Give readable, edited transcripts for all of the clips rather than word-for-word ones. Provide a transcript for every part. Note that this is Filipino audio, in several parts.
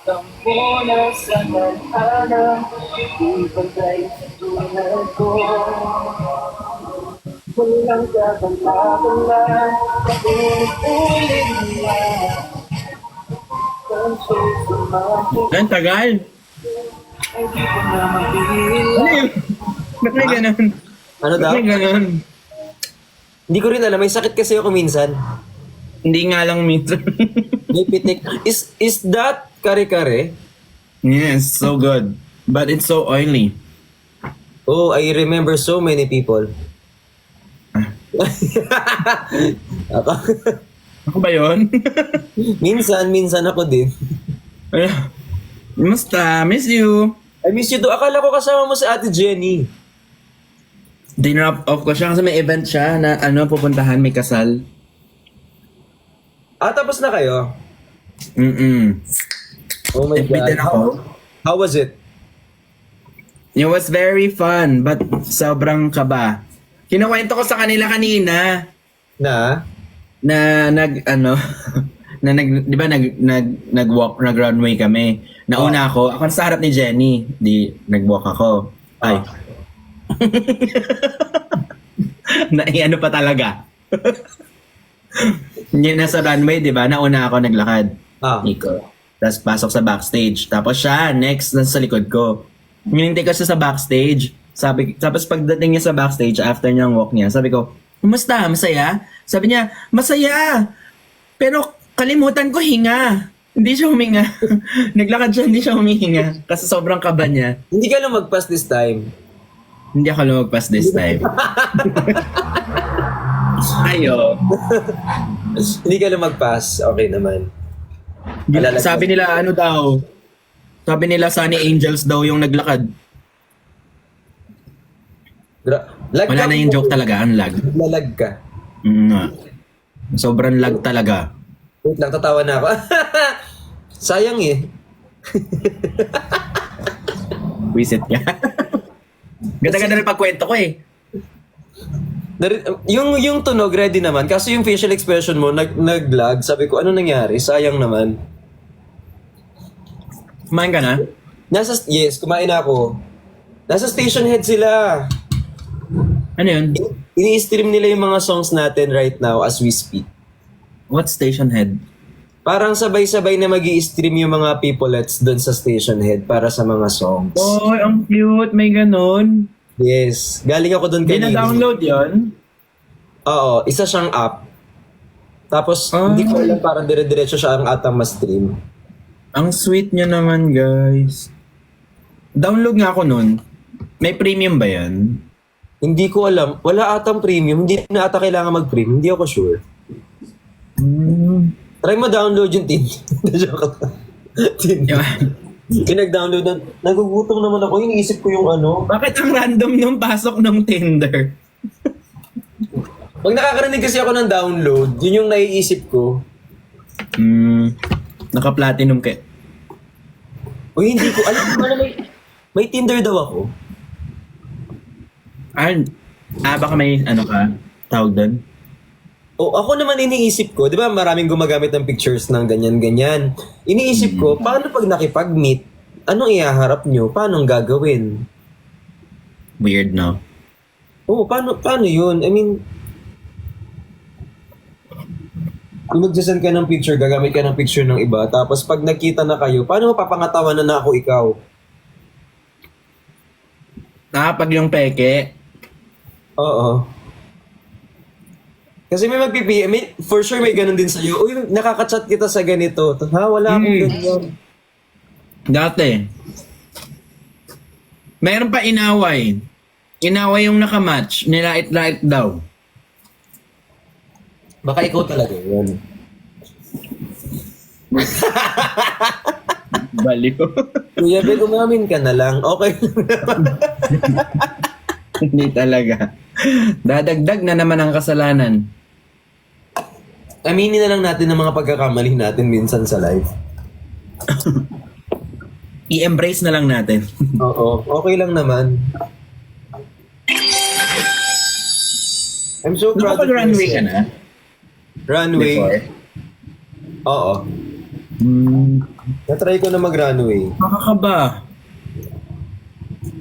Tampo na sa tadhana, di pantay sa tulad ko. Walang kabang-kabang, ulit-ulit na. Conscious sa mga Ang tagal. ay di ko na Ano mapila. yun? Ba't may ganun? Ano Ba't daw? may ganun? Hindi ko rin alam. May sakit kasi ako minsan. Hindi nga lang minsan. May pitik. Is that kare-kare? Yes, so good. But it's so oily. Oh, I remember so many people. Ako, Ako ba yun? minsan ako din. Musta? Miss you. I miss you too. Akala ko kasama mo si Ate Jenny. Dinrop off ko siya kasi may event siya na pupuntahan, may kasal. Ah, tapos na kayo? Mm-mm. Oh my Bitin God. ako. How was it? It was very fun, but sobrang kaba. Kinukwento ko sa kanila kanina Na? na di ba nag-walk, nag-runway kami. Nauna ako sa harap ni Jenny. Di, nag-walk ako. Ay. Pa talaga. Yung nasa runway, di ba? Nauna ako naglakad. Ah. Nico. Tapos pasok sa backstage. Tapos siya, next, nasa likod ko. Hinintay ko siya sa backstage. Tapos pagdating niya sa backstage, after niyang walk niya, sabi ko, "Kumusta? Masaya?" Sabi niya, "Masaya. Pero kalimutan ko hinga." Hindi siya huminga. Naglakad siya, hindi siya humihinga. Kasi sobrang kaba niya. Hindi ka lang mag-pass this time. Hindi ako lumagpas this time. Ayo. Hindi ka lang mag-pass. Okay naman. Malalagpas. Sabi nila daw. Sabi nila Sunny Angels daw yung naglakad. Lag Wala ka na yung mo. joke talaga, ang lag. Lalag ka. Nga. Sobrang lag talaga. Wait lang, tatawa na ako. Sayang eh. Visit ka. Ganda-ganda rin pagkwento ko eh. Yung tunog ready naman. Kaso yung facial expression mo nag-lag. Sabi ko, ano nangyari? Sayang naman. Kumain ka na? Yes, kumain na ako. Nasa station head sila. Ano yun? Ini-stream nila yung mga songs natin right now as we speak. What station head? Parang sabay-sabay na magi-stream yung mga peoplets doon sa station head para sa mga songs. Oh, ang cute. May ganun. Yes. Galing ako doon Hindi kanina. na-download yun? Oo, isa siyang app. Tapos, hindi ko alam, parang dire-diretso siya ang atang ma-stream. Ang sweet niya naman, guys. Download nga ako nun. May premium ba yan? Hindi ko alam. Wala atang premium. Hindi na ata kailangan mag-premium. Hindi ako sure. Try mo download yung Tinder. Joke lang. Tinder. Pinag-download na. Nagugutom naman ako. Iniisip ko yung ano. Bakit ang random nung pasok ng Tinder? Pag nakakarinig kasi ako ng download, yun yung naiisip ko. Naka-platinum ka. Uy, hindi ko. Alam mo na may Tinder daw ako. Baka may tawag doon? O ako naman iniisip ko, di ba maraming gumagamit ng pictures ng ganyan-ganyan. Iniisip ko, paano pag nakipag-meet, anong ihaharap nyo? Paano ang gagawin? Weird, no? Oo, paano yun? I mean, kung magsasend ka ng picture, gagamit ka ng picture ng iba, tapos pag nakita na kayo, paano mo papangatawanan na ako ikaw? Pag yung peke, Oo. Kasi may for sure may ganun din sa'yo. Uy, nakaka-chat kita sa ganito. Ha, wala akong ganyan. dati, mayroon pa inaway. Inaway yung nakamatch, nilait-lait daw. Baka ikaw talaga yun. Baliw. Kuya Ben, umamin ka na lang. Okay. Hindi talaga. Dadagdag na naman ang kasalanan. Aminin na lang natin ang mga pagkakamali natin minsan sa life. I-embrace na lang natin. Oo, okay lang naman. I'm so proud of Nakapag-runway ka myself. na? Runway? Before? Oo. Na-try ko na mag-runway. Makakaba.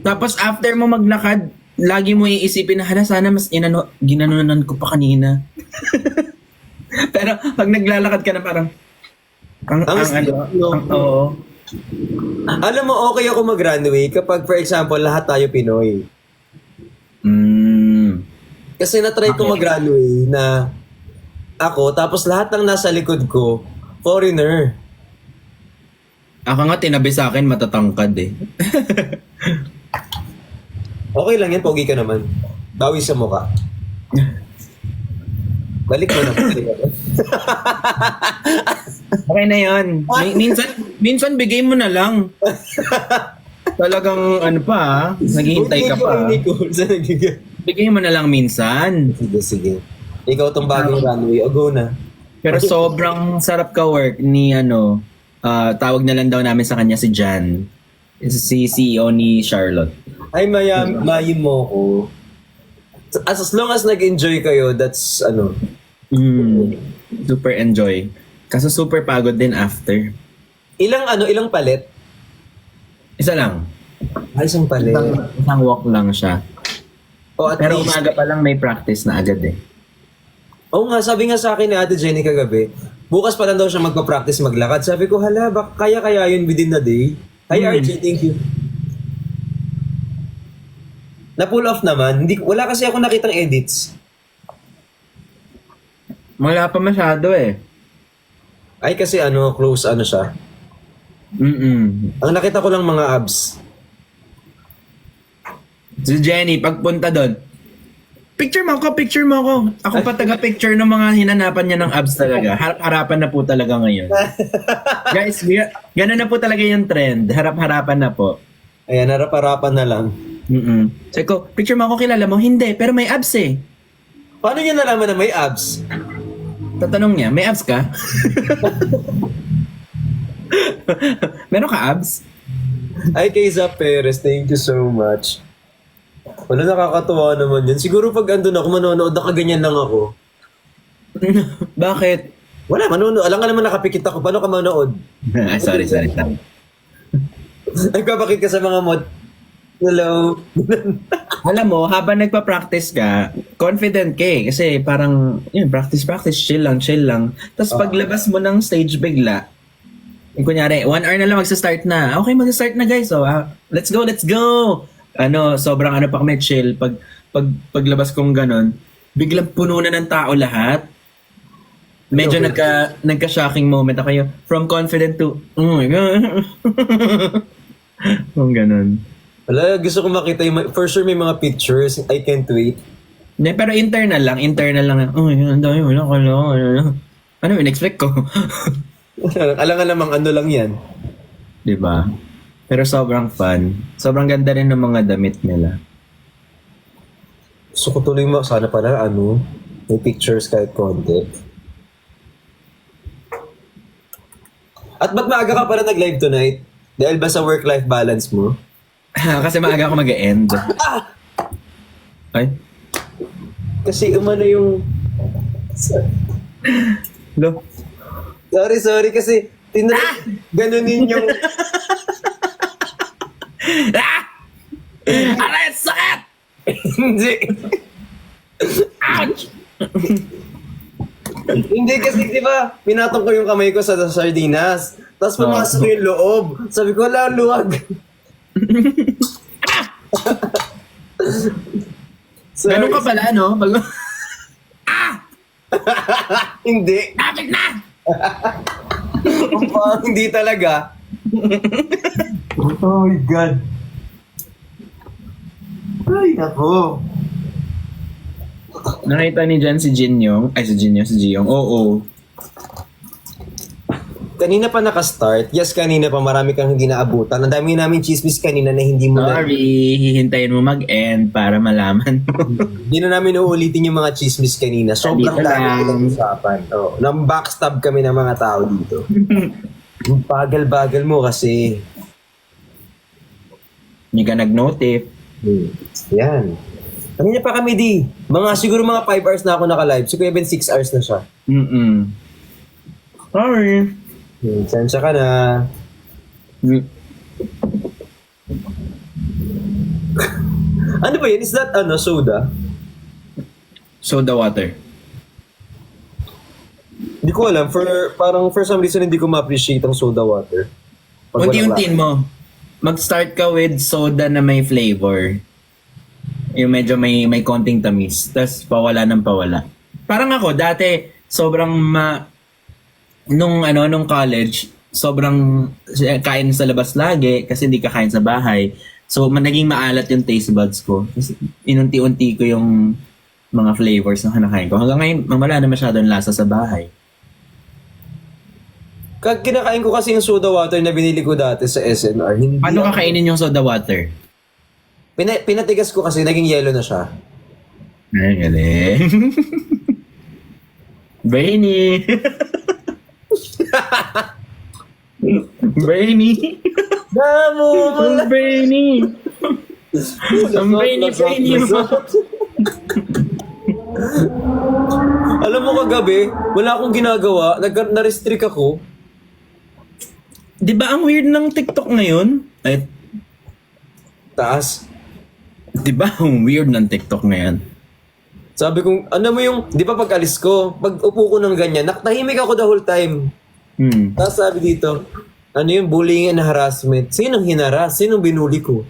Tapos after mo maglakad, lagi mo iisipin na, hala, sana mas ginanunan ko pa kanina. Pero pag naglalakad ka na parang, oo. Alam mo, okay ako mag-runway kapag, for example, lahat tayo Pinoy. Kasi na-try ko Okay. mag-runway na ako, tapos lahat ng nasa likod ko, foreigner. Ako nga, tinabi sa akin, matatangkad eh. Okay lang yan, pogi ka naman. Bawi sa mukha. Balik mo na. Okay na yun. Minsan bigay mo na lang. Talagang ano pa ah, naghihintay ka pa. Hindi ko. Saan nagiging? Bigay mo na lang minsan. Sige. Ikaw tong bagong runway. O, go na. Pero sobrang sarap ka work ni tawag na lang daw namin sa kanya si Jan. Si CEO ni Charlotte. Ay, mayin mo ko. As long as nag-enjoy kayo, that's Super enjoy. Kaso super pagod din after. Ilang palit? Isa lang. Isang palit. Isang walk lang siya. O at Pero least, umaga pa lang may practice na agad eh. oo nga, sabi nga sa akin ni Ate Jenny kagabi, bukas pa lang daw siya magpa-practice maglakad. Sabi ko, hala, baka kaya yun within the day. Hi RJ, thank you. Na-pull off naman. Wala kasi ako nakitang edits. Wala pa masyado eh. Ay kasi close siya. Ang nakita ko lang mga abs. Si Jenny, pagpunta doon, picture mo ako. Ako pa taga-picture ng mga hinanapan niya ng abs talaga. Harap-harapan na po talaga ngayon. Guys, gano'n na po talaga yung trend. Harap-harapan na po. Ayan, harap-harapan na lang. Sabi ko, picture mo ako, kilala mo? Hindi, pero may abs eh. Paano niya nalaman na may abs? Tatanong niya, may abs ka? Meron ka abs? Ay, Kaysa Perez, thank you so much. Wala, nakakatuwa naman yan. Siguro pag andun ako, manonood, nakaganyan lang ako. Bakit? Wala, manonood. Alam ka naman nakapikit ako. Paano ka manood? Sorry. Nagpapakit ka sa mga mod. Hello. Alam mo, habang nagpa-practice ka, confident ka eh. Kasi parang, practice, chill lang. Tapos paglabas mo ng stage bigla, kunyari, 1 hour na lang magsa-start na. Okay, magsa-start na guys. So, let's go. Sobrang pa kami chill. Paglabas kong ganon, biglang puno na ng tao lahat. Medyo nagka-shocking moment ako yung from confident to, oh my God. Kung ganon. Wala, gusto ko makita yung, for sure may mga pictures. I can't wait. Hindi, pero internal lang. Oh, yun, ang dami, wala ka lang. Ano, in-expect ko. Alam nga namang lang yan. Diba? Pero sobrang fun. Sobrang ganda rin ng mga damit nila. Gusto ko tuloy sana pala, may pictures kahit konti. At ba't maaga ka pala nag-live tonight? Dahil ba sa work-life balance mo? Kasi maaga ako mag-e-end. Ay? Kasi yung... Lo? Sorry, kasi ganunin yung... Aray, sakit! Hindi. Ouch! Hindi kasi, di ba, pinatong ko yung kamay ko sa sardinas. Tapos pumasok yung loob. Sabi ko, wala, luwag. Ganun ka pala, no? Hindi. Lapit na! Hindi talaga. Oh my God. Ay, nako. Nakita ni Jan si Jinyong. Si Jiyong. Oo. Kanina pa nakastart. Yes, kanina pa marami kang hindi naabutan. Ang dami namin chismis kanina na hindi mo Sorry, hihintayin mo mag-end para malaman mo. Hindi na namin uulitin yung mga chismis kanina. Sobrang Dito dami lang. pinag-usapan. Nang backstab kami ng mga tao dito. Yung bagal-bagal mo kasi. Hindi ka nag-notif. Yan. Kanina pa kami siguro mga 5 hours na ako naka-live. Si Kuya Ben 6 hours na siya. Sorry. Sensya ka na. Ano ba yan? Is that soda? Soda water. Hindi ko alam. Parang for some reason, hindi ko ma-appreciate ang soda water. Pag walang Unti-untiin mo. Mag-start ka with soda na may flavor. Yung medyo may konting tamis. Tapos pawala ng pawala. Parang ako, dati, sobrang nung college, sobrang kain sa labas lagi kasi hindi kakain sa bahay. So, naging maalat yung taste buds ko. Kasi inunti-unti ko yung mga flavors na kinakain ko. Hanggang ngayon, wala na masyadong lasa sa bahay. Kinakain ko kasi yung soda water na binili ko dati sa SNR. Hindi Paano kakainin yung soda water? Pinatigas ko kasi naging yellow na siya. Ay, galing. Brainy. Brainy. Damo! Ang brainy. Ang brainy mo. Alam mo kagabi, wala akong ginagawa. Na-restrict ako. Di ba ang weird ng TikTok ngayon? Ay, Taas. di ba ang weird ng TikTok ngayon? Sabi kong, ano mo yung, di ba pag alis ko, pag upo ko ng ganyan, nakatahimik ako the whole time. Tapos sabi dito, ano yung bullying and harassment? Sinong hinaras? Sinong binuli ko?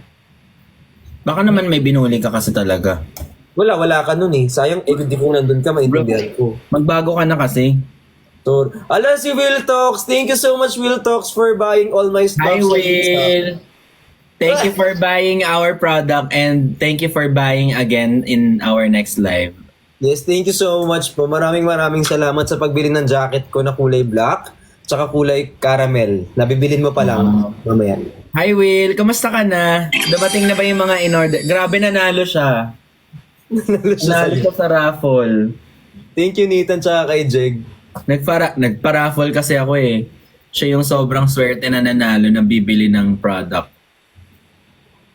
Baka naman may binuli ka kasi talaga. Wala ka nun eh. Sayang, hindi kung nandun ka, maintindihan ko. Magbago ka na kasi. So, si Will Talks. Thank you so much, Will Talks, for buying all my stuff. Hi, Will. Thank you for buying our product and thank you for buying again in our next live. Yes, thank you so much po. Maraming salamat sa pagbili ng jacket ko na kulay black tsaka kulay caramel. Nabibilin mo pa lang mamaya. Hi, Will. Kamusta ka na? Dabating na ba yung mga in-order? Grabe, nanalo siya. Nanalo siya sa raffle. Thank you, Nathan, tsaka kay Jeg. Nagpa-raffle kasi ako eh. Siya yung sobrang swerte na nanalo na bibili ng product.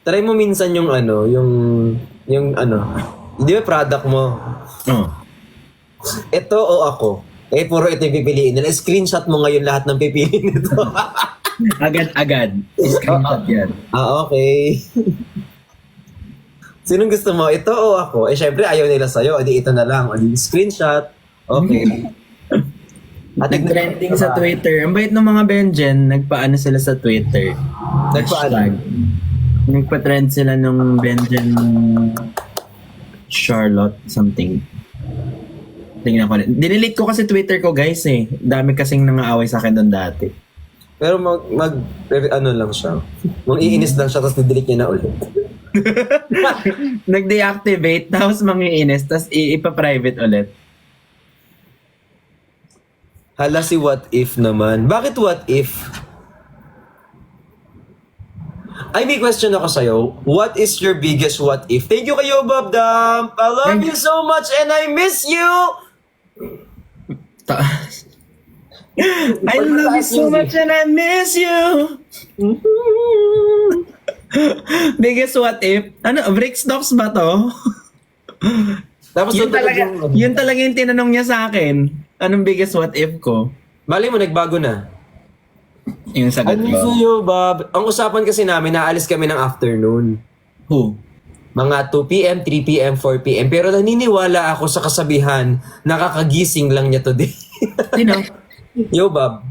Try mo minsan yung di ba product mo? Oh. Ito o ako? Puro ito yung pipiliin nila. Screenshot mo ngayon lahat ng pipiliin nito. Agad. Screenshot yan. Okay. Sinong gusto mo? Ito o ako? Syempre ayaw nila sa'yo. Edi ito na lang. Edi screenshot. Okay. At Nag-trending sa Twitter. Ang bait ng mga Benjen, nagpaano sila sa Twitter. Nagpaano? Nagpa-trend sila nung Benjen Charlotte something. Tingnan ko. Dinelete ko kasi Twitter ko, guys eh. Dami kasing nangaaway sa akin doon dati. Pero ano lang siya. Iinis lang siya tapos didelete niya na ulit. Nag-deactivate, tapos mangiinis, tapos ipa-private ulit. Hala si What If naman. Bakit What If? Ay, may question ako sa'yo. What is your biggest what if? Thank you kayo, Bob Dam. I love you so much and I miss you. I love you so much and I miss you. Biggest what if? Ano, Brick Stocks ba to? Tapos Yun talaga yung tinanong niya sa akin. Anong biggest what if ko? Mali mo, nagbago na. Yung I sagot miss ko. you, Bob. Ang usapan kasi namin, naalis kami ng afternoon. Who? Mga 2 p.m., 3 p.m., 4 p.m. Pero naniniwala ako sa kasabihan, nakakagising lang niya today. Sino? Yo, Bob.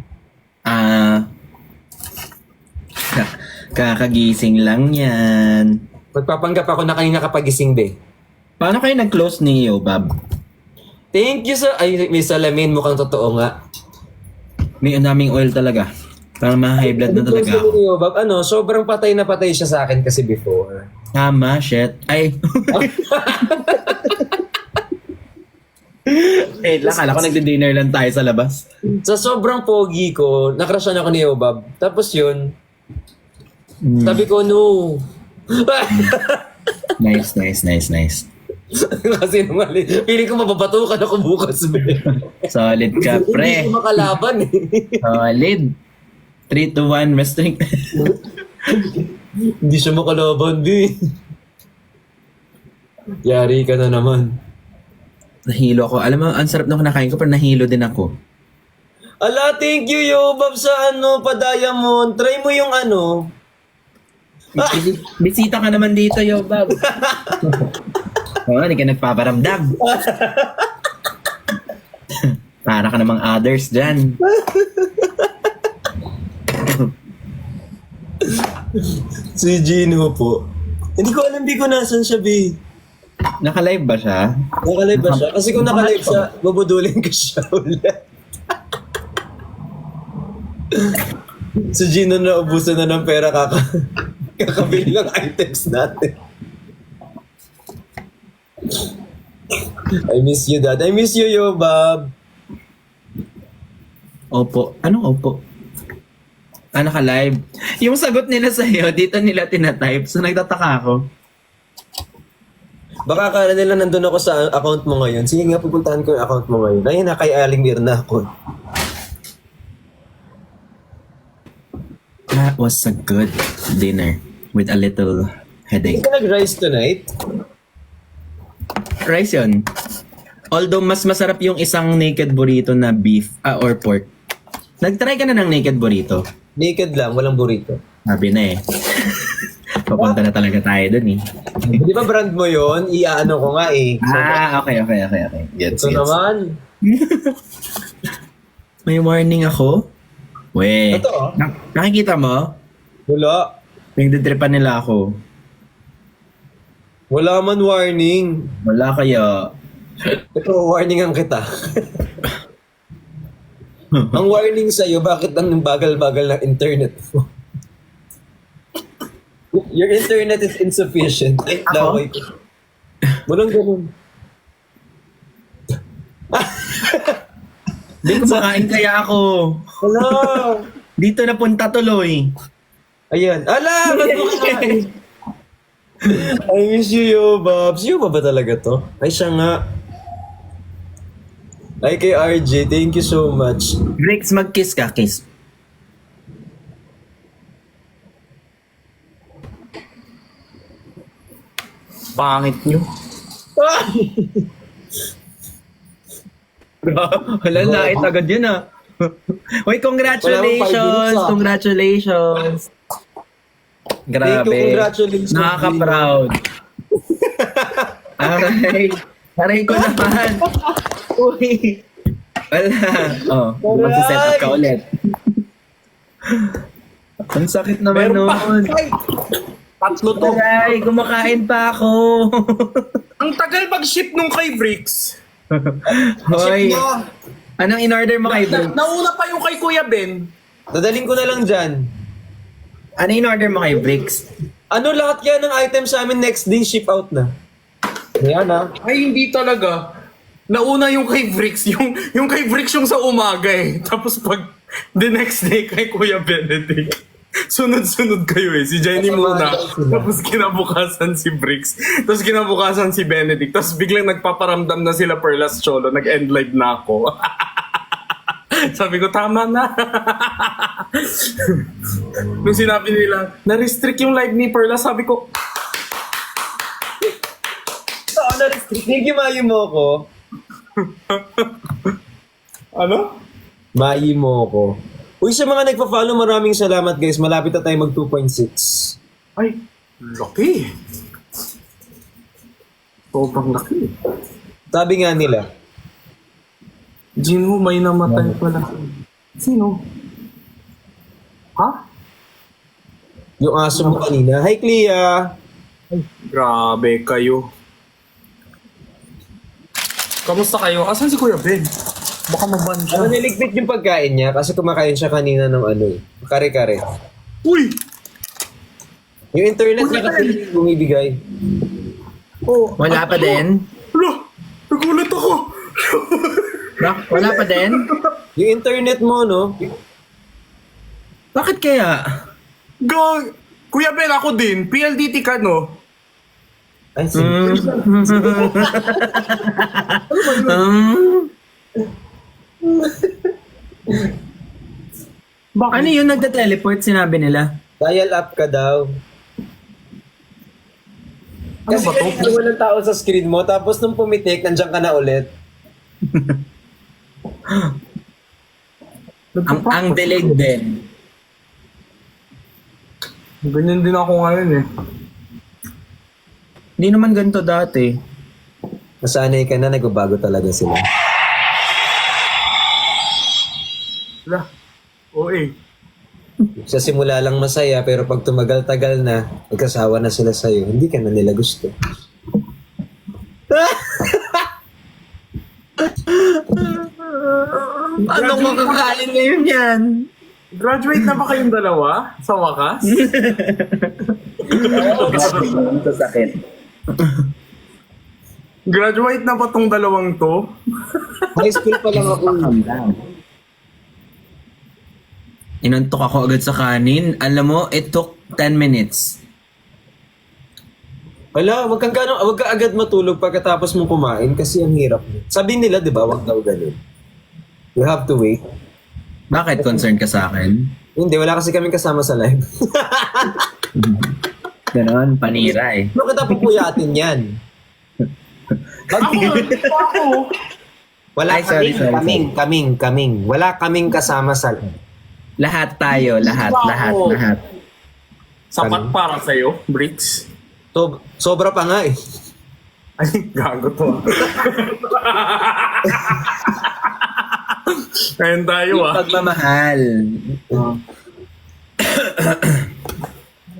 Kakagising lang yan. Magpapanggap ako na kanina kapagising, be. Paano kayo nag-close ni Bob? Thank you, sir. Ay, may salamin. Mukhang totoo nga. May daming oil talaga. Parang ma-high blood na talaga ako. Yo, Bob, sobrang patay na patay siya sa akin kasi before. Tama, shit. Ay. Wait lang, kala ko nagdi-dinner lang tayo sa labas. Sa sobrang pogi ko, nakrasyan ako ni Bob. Tapos yun, sabi ko, no. Nice. Kasi nung feeling ko mapapatukan ako bukas. Solid ka, Hindi pre. ko makalaban eh. Solid. 3-1 restrict. Hindi siya makalaban, di. Yari ka na naman. Nahilo ako. Alam mo, ang sarap nung kinakain ko, pero nahilo din ako. Ala, thank you, Yobab, sa pa-diamond. Try mo yung Bisita ka naman dito, Yobab. Oo, hindi ka nagpaparamdam. Para ka namang others dyan. Si Jinho po. Hindi ko alam, di ko nasan siya, B. Naka-live ba siya? Nakalive ba siya? Kasi kung nakalive siya, bubudulin ko siya ulit. Si Gino na ubusan na ng pera kakabili ng items natin. I miss you, Dad. I miss you, Yobab. Opo. Anong opo? Naka-live. Yung sagot nila sa'yo, dito nila tinatype. So, nagtataka ako. Baka akala nila nandun ako sa account mo ngayon. Sige nga, pupuntahan ko yung account mo ngayon. Ayun na, kay Aling Mirna ako. That was a good dinner with a little Hindi headache. ka nag-rice tonight? Rice yun. Although, mas masarap yung isang naked burrito na beef or pork. Nag-try ka na ng naked burrito? Naked lang, walang burrito. Sabi na eh. Papunta na talaga tayo dun eh. Di ba brand mo yon? Iaano ko nga eh. Okay. Gets. Ito naman. May warning ako? We. Ito, Nakikita mo? wala. Nagditripan nila ako. Wala man warning. Wala kaya. Ito, warningan kita. Ang warning sa'yo, bakit ang bagal-bagal ng internet mo? Your internet is insufficient. Ay, Ako? laway ko. Walang ganun. Hindi kumakain kaya ako. Wala. Dito napunta tuloy. Ayan. Ala! Ba't mo kakain? I miss you, Yobabs. Yobab ba talaga to? Ay, siya nga. Ay, kay RJ, thank you so much. Rex, mag-kiss ka, kiss. Pangit nyo. Wala na, agad yun ah. Uy, congratulations! Wala Congratulations! Grabe. Thank you, congratulations. Nakaka-proud. Aray. Aray ko naman. Uy. Wala. Oh, magsiset up ka ulit. Ang sakit naman Meron pa. nun. Ay, tatlo to. Aray, kumakain pa ako. Ang tagal mag-ship nung kay Bricks. Hoy, Ship mo. anong in-order mo kay Brooks? Nauna pa yung kay Kuya Ben. Dadaling ko na lang dyan. Ano in-order mo kay Bricks? Ano lahat yan ng items sa amin next day ship out na? Ayan ah. Ay, hindi talaga. Nauna yung kay Bricks. Yung kay Bricks yung sa umaga eh. Tapos pag the next day kay Kuya Benedict. Sunod-sunod kayo eh. Si Jenny muna. Tapos kinabukasan si Bricks. Tapos kinabukasan si Benedict. Tapos biglang nagpaparamdam na sila Perlas Cholo. Nag-end live na ako. Sabi ko, tama na. Nung sinabi nila, na-restrict yung live ni Perla, sabi ko, Thank you, Mayi mo ko. ano? Mayi mo ko. Uy, sa mga nagpa-follow, maraming salamat guys. Malapit na tayo mag 2.6. Ay, laki. Sobrang laki. Sabi nga nila, Jinho, may namatay pala. Sino? Ha? yung aso mo kanina. Hi, Clea! Grabe kayo. Kamusta kayo? Asan si Kuya Ben? Baka maban siya. Niligpit yung pagkain niya kasi kumakain siya kanina ng kare-kare. Uy! Yung internet niya kasi bumibigay. Oh, Wala pa din? Hala! Nagulat ako! Wala pa din? Yung internet mo, no? Bakit kaya? Kuya Ben, ako din. PLDT ka, no? Ay, sige. Ano yun nagda-teleport sinabi nila? Dial up ka daw. Ano Kasi ba to? kanina walang tao sa screen mo, tapos nung pumitik, nandiyan ka na ulit. Ang delayed din. Ganyan din ako ngayon eh. Hindi naman ganito dati. Nasanay ka na, nagbabago talaga sila. Wala. Oo eh. Sa simula lang masaya, pero pag tumagal-tagal na, nagkasawa na sila sa'yo, hindi ka na nila gusto. Anong makakain ngayon yan? Graduate na ba kayong dalawa? Sa wakas? Sakit. Graduate na ba tong dalawang to? High school pa lang ako. Inantok ako agad sa kanin. Alam mo, it took 10 minutes. Wala, wag ka agad matulog pagkatapos mong kumain kasi ang hirap. Sabi nila, di ba, wag daw ganun. You have to wait. Bakit concerned ka sa akin? Hindi, wala kasi kaming kasama sa live. Ganon, panira eh. Ano kita pupuyatin yan? Ako. Wala Ay, sorry. kaming. Wala kaming kasama sa live. Lahat tayo, lahat. Sapat para sa'yo, Bricks. Sobra pa nga eh. Ay, gago to. Ayun tayo Yung pagmamahal.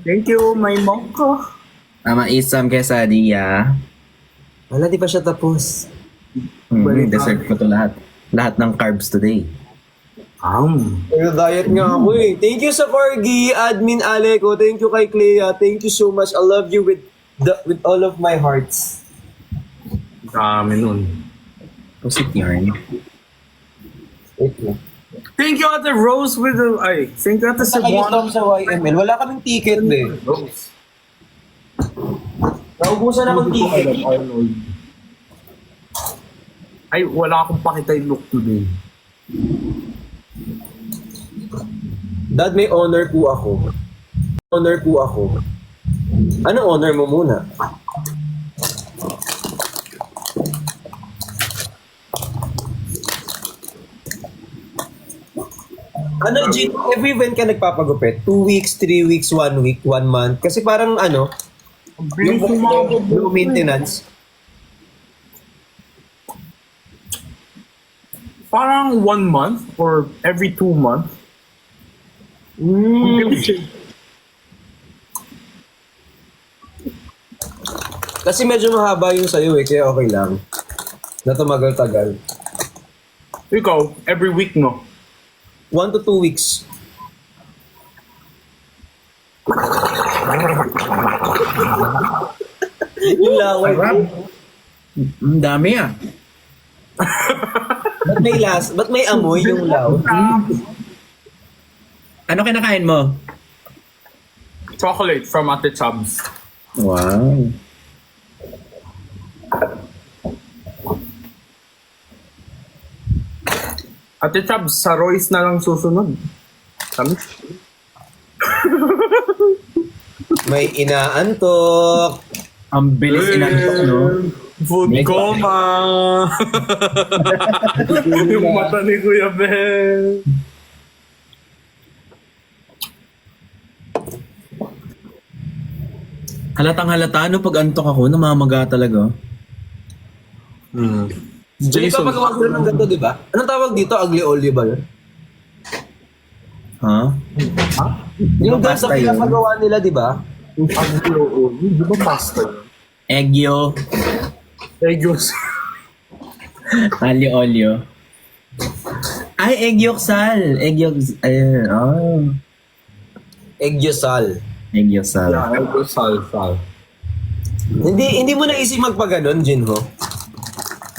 Thank you, my moko. Isam quesadilla. Wala, di pa siya tapos. Dessert ko to lahat. Lahat ng carbs today. Diet nga ako eh. Thank you sa Corgi, Admin Aleko. Thank you kay Clea. Thank you so much. I love you with all of my hearts. Dami nun. Pusit yarn. Wait lang. Thank you, Ate Rose with the... Ay, thank you, Ate Nakayos Cebuana. lang sa YML. Wala kaming ticket eh. Rose. Naubusan akong ticket. Ay, wala akong pakitay look today. Dad, may honor po ako. Ano honor mo muna? Ano, G, every when ka nagpapagupit? 2 weeks, 3 weeks, 1 week, 1 month? Kasi parang ano, yung low maintenance. Parang 1 month or every 2 months. Kasi medyo mahaba yung sa'yo eh, kaya okay lang. Na tumagal-tagal. Ikaw, every week, no? 1 to 2 weeks. Yung laway. Ang dami ah. Ba't may amoy yung law? Ano kinakain mo? Chocolate from Ate Chubbs. Wow. Ate Chubbs, sa Royce na lang susunod. Kami. May inaantok. Ang bilis inantok, no? Food coma. Yung mata ni Kuya Ben. Halatang halata, no? Pag antok ako, namamaga talaga. Hindi pa magawa sila ng ganito, di ba? Anong tawag dito? Aglio olio ba yun? Ha? Yung Pasta ganito yun. pinapagawa nila, di ba? Di ba pasta yun? Eggyo. Egos. Ali olio. Ay, egyoksal. Ayun. Oh. Egyosal. Egyoksal. Egos salsal. Hindi mo naisip magpaganon, Jinho?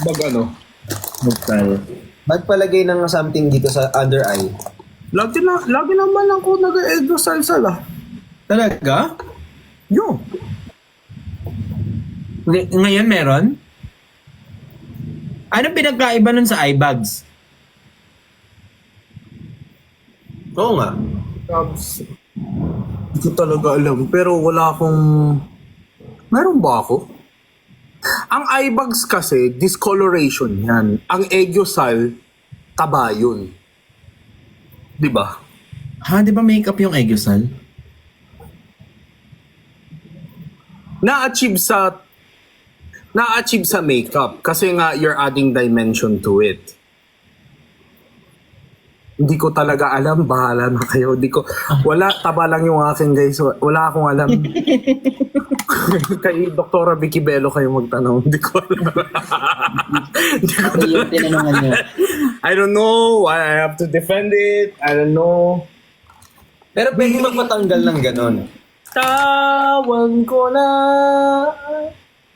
Bag ano? Egyoksal. Magpalagay ng something dito sa under eye. Lagi naman ako nag-egos salsal ah. Talaga? Yo. Ngayon meron? Ano pinagkaiba nun sa eyebags? Oo nga. Chubbs. Hindi ko talaga alam. Pero wala akong... Meron ba ako? Ang eye bags kasi, discoloration yan. Ang Egyosal, taba yun. Di ba? Ha, di ba makeup yung Aegosal? Na-achieve sa makeup kasi nga you're adding dimension to it. Hindi ko talaga alam, bahala na kayo. Wala, taba lang yung akin guys. Wala akong alam. Kay Dr. Vicky Bello kayo magtanong. Hindi ko alam. Ano yung tinanungan niyo? I don't know. I have to defend it. I don't know. Pero pwede magpatanggal ng ganon. Tawan ko na.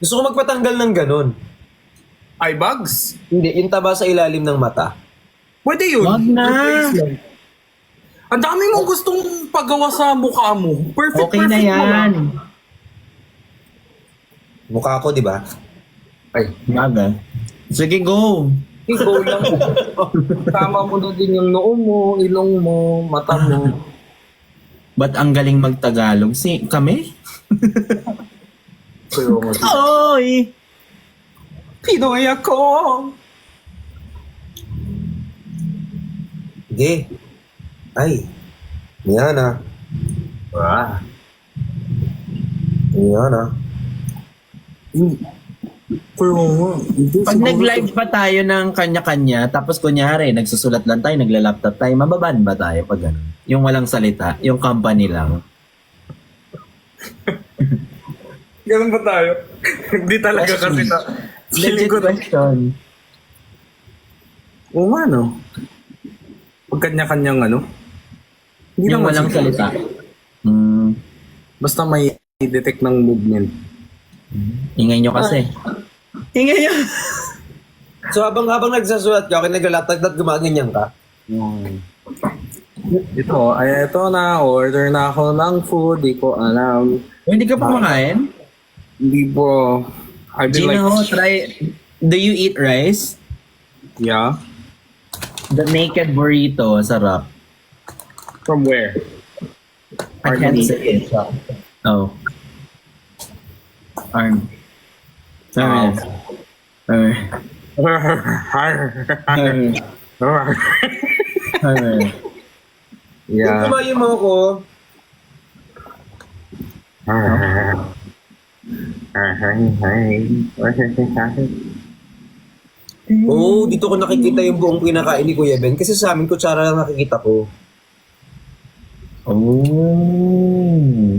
Gusto ko magpatanggal ng ganon. Eye bags? Hindi, yung taba sa ilalim ng mata. Pwede yun. Wag na. Ang dami mong gustong pagawa sa mukha mo. Perfect, Okay na perfect yan. Mukha ko, di ba? Ay, Baga. Sige, go. go lang. Tama mo na din yung noo mo, ilong mo, mata mo. Ba't ang galing magtagalog? Kami? Pero mo. Oy! Pinoy ako. Sige. Ay. Yan ah. Ah. Yan ah. Pero mo. Pag nag-live pa tayo ng kanya-kanya, tapos kunyari, nagsusulat lang tayo, nagla-laptop tayo, mababan ba tayo pag gano'n? Yung walang salita, yung company lang. Ganun ba tayo? Hindi talaga kasi na. Feeling Legit ko na. question. Oo nga no. Pag kanya-kanyang ano. Hindi Yung naman walang siguro. salita. Mm, Basta may detect ng movement. ingay nyo kasi. Ingay nyo! So habang nagsasulat ka, okay naglalaptag at gumaganyan ka. Ito na. Order na ako ng food. Di ko alam. Hindi ka pa kumakain? Hindi bro. I've been Gino, like, try... Do you eat rice? yeah. The naked burrito, sarap. From where? I can't say it. Oh. Arm. Arm. Arm. Arm. Yeah. Kumain mo ako. Oo, dito ko nakikita yung buong kinakain ni Kuya Ben. Kasi sa amin, kutsara lang nakikita ko. Oh.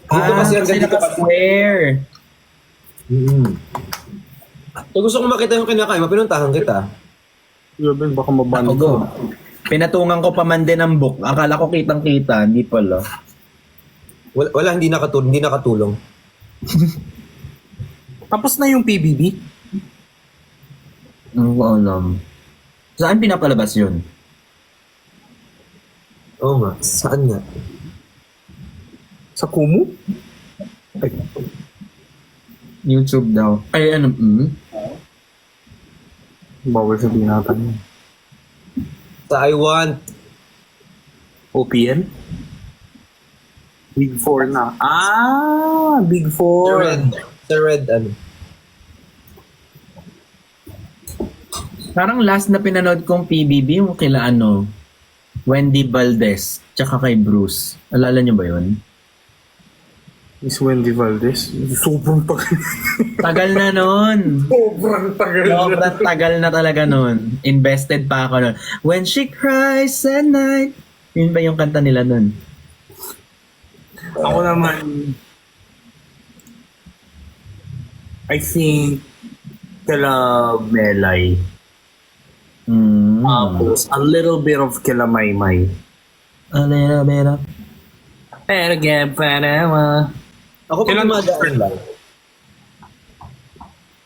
Dito kasi hanggang dito pa. naka-square. So gusto ko makita yung kinakain mo, pinuntahan kita. Yun, baka maban Ako, go. Pinatungan ko pa man din ang book. Akala ko kitang-kita, hindi pala. Wala, hindi nakatulong. Tapos na yung PBB? Ano ko alam. Saan pinapalabas yun? Oo nga, saan nga? Sa Kumu? YouTube daw. Ay, ano, Bawal sabihin natin. Sa I Want. OPN? Big 4 na. Big 4. Sa Red, ano. Parang last na pinanood kong PBB, yung kila ano, Wendy Valdez, tsaka kay Bruce. Alala niyo ba yun? Miss Wendy Valdez? Sobrang tagal. Tagal na nun. Sobrang tagal. Sobrang tagal na talaga nun. Invested pa ako nun. When she cries at night. Yun ba yung kanta nila nun? Ako naman, I think, kala Melay. Tapos, a little bit of kila Maymay. A little bit of... Pero Panama. Ako pag Kailan- dumadaan lang.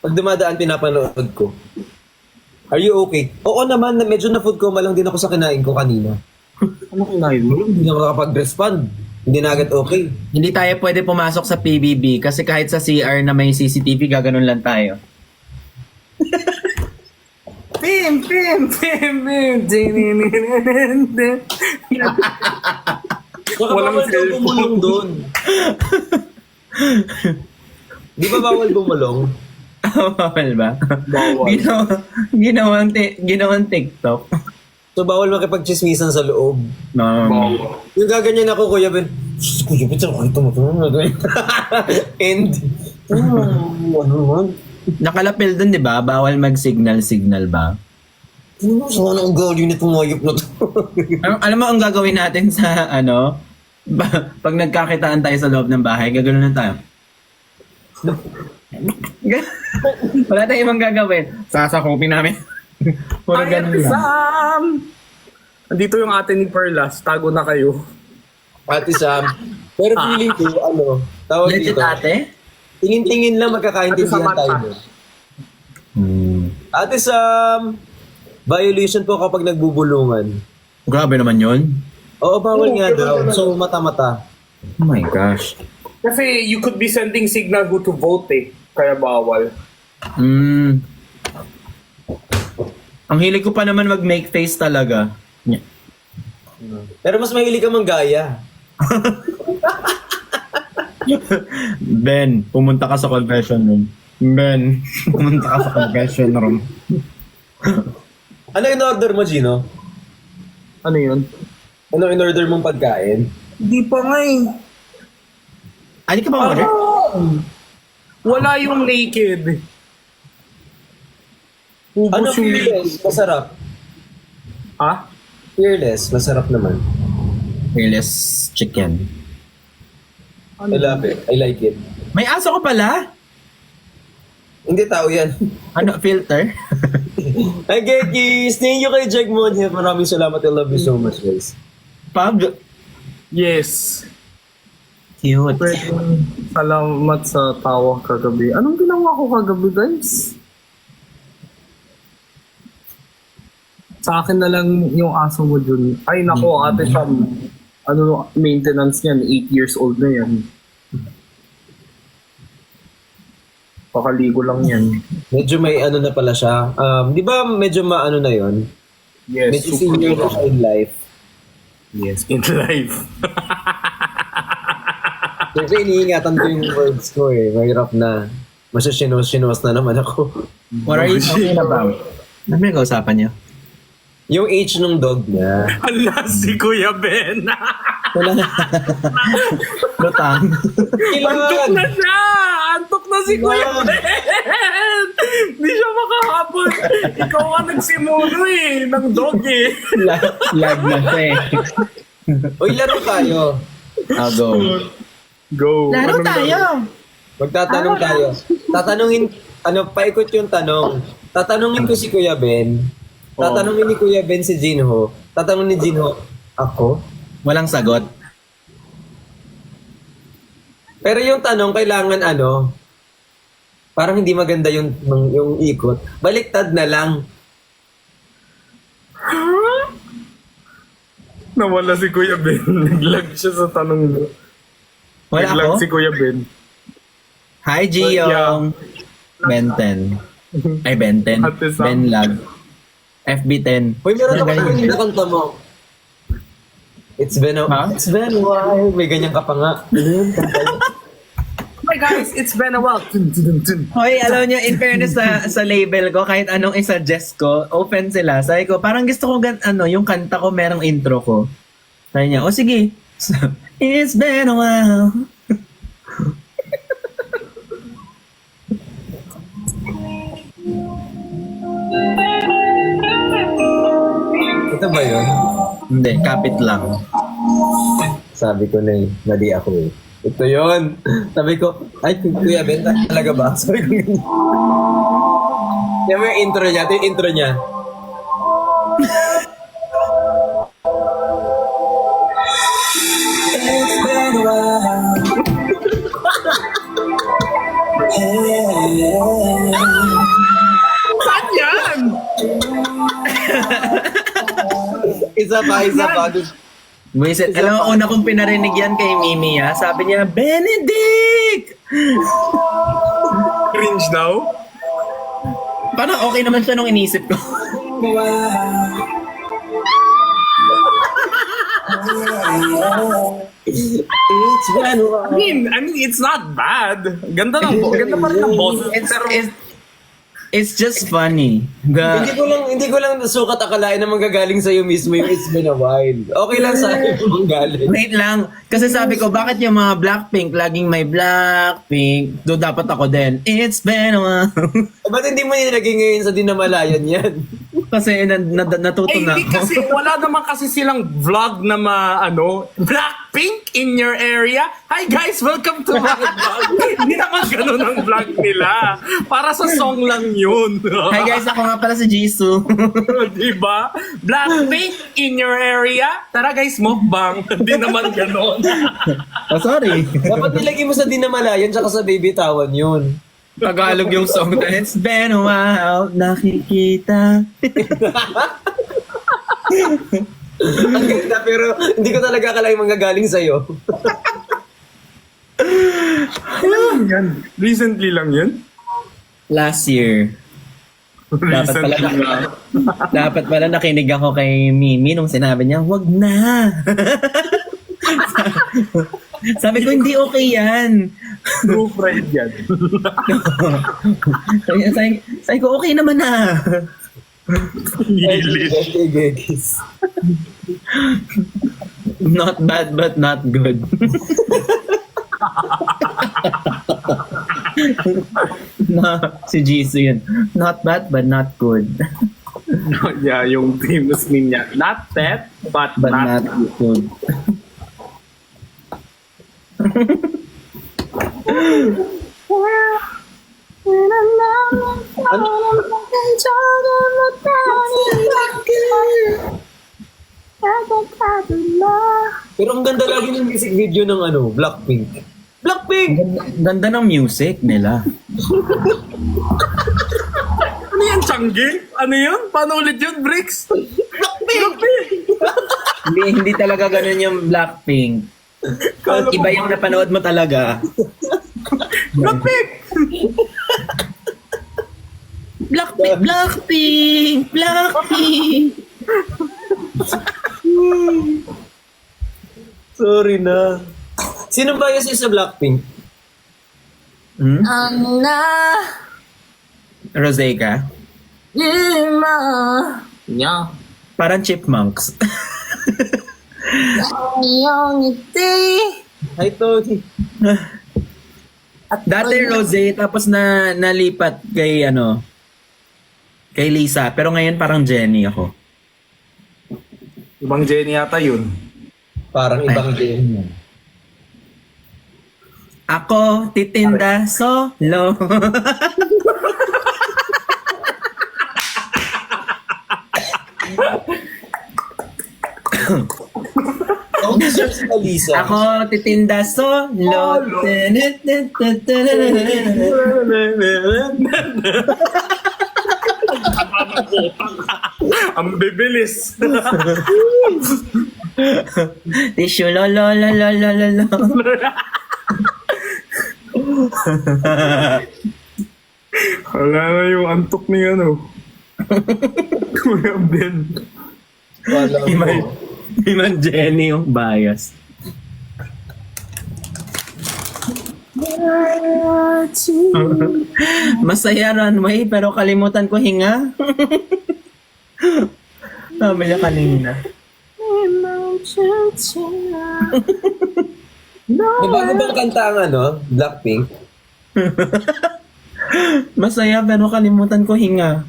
Pag dumadaan, pinapanood ko. Are you okay? Oo naman, medyo na-food coma lang din ako sa kinain ko kanina. Ano kinain mo? Hindi na makakapag-respond. Hindi na agad okay. Hindi tayo pwede pumasok sa PBB kasi kahit sa CR na may CCTV, gaganon lang tayo. Pim, pim, pim, pim. Baka Walang bawal daw cellphone. bumulong doon. Di ba bawal bumulong? Bawal ba? Bawal. Ginawang TikTok. So So, bawal makipag-chismisan sa loob. Yung gaganyan ako, Kuya Ben, Kuya Ben, saan ko ito mo? And, ano man? Nakalapil dun, di ba? Bawal mag-signal ba? Ano sana ang galing nitong hayop na to? Alam mo, ang gagawin natin sa, pag nagkakitaan tayo sa loob ng bahay, gagawin na tayo. Wala tayong ibang gagawin. Sasakupin namin. Puro ganun lang. Sam! Andito yung ate ni Perlas. Tago na kayo. Ate Sam. Pero feeling ko, tawag Legit dito. ate? Tingin-tingin lang Ate magkakaintindihan Samantha. tayo. Ate Sam, violation po kapag nagbubulungan. Grabe naman yun. Oo, bawal nga daw. So, mata-mata. Oh my gosh. Kasi you could be sending signal who to vote eh. Kaya bawal. Ang hilig ko pa naman mag-make face talaga. Pero mas mahilig ka manggaya. Ben, pumunta ka sa confession room. Ben, pumunta ka sa confession room. Ano in-order mo, Gino? Ano yun? Ano in-order mong pagkain? Hindi pa nga eh. Ano ka ba order? Wala yung naked. Ubus Ano yung naked. fearless? Masarap. Ha? Fearless, masarap naman. Fearless chicken. I love it. I like it. May aso ko pala? Hindi tao yan. Ano, filter? Hi, Gekis! Thank you kay Jack Monhev. Maraming salamat. I love you so much, guys. Pag. Yes. Cute. Salamat sa tawa kagabi. Anong ginawa ko kagabi, guys? Sa akin na lang yung aso mo dun. Ay, nako, ate Sam. Maintenance niyan? 8 years old na yan. Pakaligo lang yan. Medyo may na pala siya. Di ba medyo maano na yon? Yes, Medyo senior na siya in life. Yes, in life. Siyempre, iniingatan ko yung words ko eh. Mahirap na. Masya-shinos na naman ako. What are you talking about? Ano may kausapan niyo? Yung age ng dog niya. Ala, si Kuya Ben. Wala na. Lutang. Antok na siya! Antok na si Kuya Wow. Ben! Hindi siya makahapon. Ikaw ang nagsimuno eh, ng dog eh. Lag na siya eh. Uy, laro tayo. I'll go. Go. Laro Anong tayo! Magtatanong tayo. Tatanungin, paikot yung tanong. Tatanungin ko si Kuya Ben. Tatanungin ni Kuya Ben si Jinho. Tatanungin ni Jinho, ako? Walang sagot. Pero yung tanong, kailangan parang hindi maganda yung ikot. Baliktad na lang. Nawala si Kuya Ben. Naglag siya sa tanong mo. Wala Naglag ako? si Kuya Ben. Hi, Giyong. Ben 10. Ay, Ben 10. Ate Sam. Ben Lag. FB10. Uy, meron ako Ganyan. yung kanta mo. It's been a Ha? while. May ganyan ka pa nga. Ano yun? Kanta yun. Hi guys, it's been a while. Dun, dun, dun, dun. Hoy, alam niyo, in fairness sa label ko, kahit anong isa-suggest ko, open sila. Sabi ko, parang gusto ko yung kanta ko, merong intro ko. Sabi niya, sige. It's been a while. Ito ba yun? Hindi, kapit lang. Sabi ko na mali ako eh. Ito yun. Sabi ko, ay, Kuya Ben, talaga ba? Sabi ko ganyan. Yan mo yung intro niya. Ito yung intro niya. It's been a while. Saan yan? Isa pa. Buisit, alam mo, una kong pinarinig yan kay Mimi, ha? Sabi niya, Benedict! Cringe daw? Parang okay naman siya nung inisip ko. It's been a while. I mean, it's not bad. Ganda pa rin ng boses. It's It's just funny. Hindi ko lang sukat akalain na manggagaling sa'yo mismo yung It's Been a While. Okay lang sa akin kung manggaling. Wait lang. Kasi sabi ko, bakit yung mga Blackpink, laging may Blackpink, do dapat ako din. It's been a while. Ba't hindi mo nilagay ngayon sa Dinamalayan yan? Kasi natuto Eh, na hindi ako. kasi, wala naman kasi silang vlog na Blackpink in your area. Hi guys, welcome to my vlog. Hindi naman ganun ang vlog nila. Para sa song lang yun. Hi guys, ako nga pala si Jisoo. Diba? Blackpink in your area. Tara guys, mukbang. Hindi naman ganun. Oh, sorry. Dapat nilagay mo sa Dinamalayan tsaka sa Baby Tawan yun. Tagalog yung song. It's been a while, nakikita. Ang ganda pero hindi ko talaga akalain manggagaling sa'yo. Yan. Recently lang yun? Last year. Recently lang. Dapat pala nakinig ako kay Mimi nung sinabi niya, wag na. Sabi ko, hindi okay yan. True friend yan. sabi ko, okay naman na. Nilit. Gegis. Not bad but not good. Si Jisoo yun. Not bad but not good. Yeah, yung famous meme niya. Not bad, but not good. Pero ang ganda lagi ng music video ng Blackpink. Blackpink! Ganda ng music nila. Ano yan, Changi? Ano yun? Paano ulit yun, Bricks? Blackpink! Hindi talaga ganun yung Blackpink. Iba yung napanood mo talaga. Blackpink! Blackpink! Sorry na. Sino bias niyo sa Blackpink? Rosé ka? Yeah. Parang chipmunks. Hi, Tony. Dati Rosé, tapos nalipat kay kay Lisa. Pero ngayon parang Jenny ako. Ibang Jenny yata yun. Parang ibang game. Ako, titinda solo. Ako deserve si Alisa. Ako, titinda solo. Ang bibilis. Tissue, lo, lo, lo, lo, lo, lo, lo. Wala na yung antok ni Kuya Ben. Wala mo. Iman Jenny yung bias. Masaya runway pero kalimutan ko hinga. Sabi niya kanina. May bago bang kanta ang Blackpink? Masaya pero kalimutan ko hinga.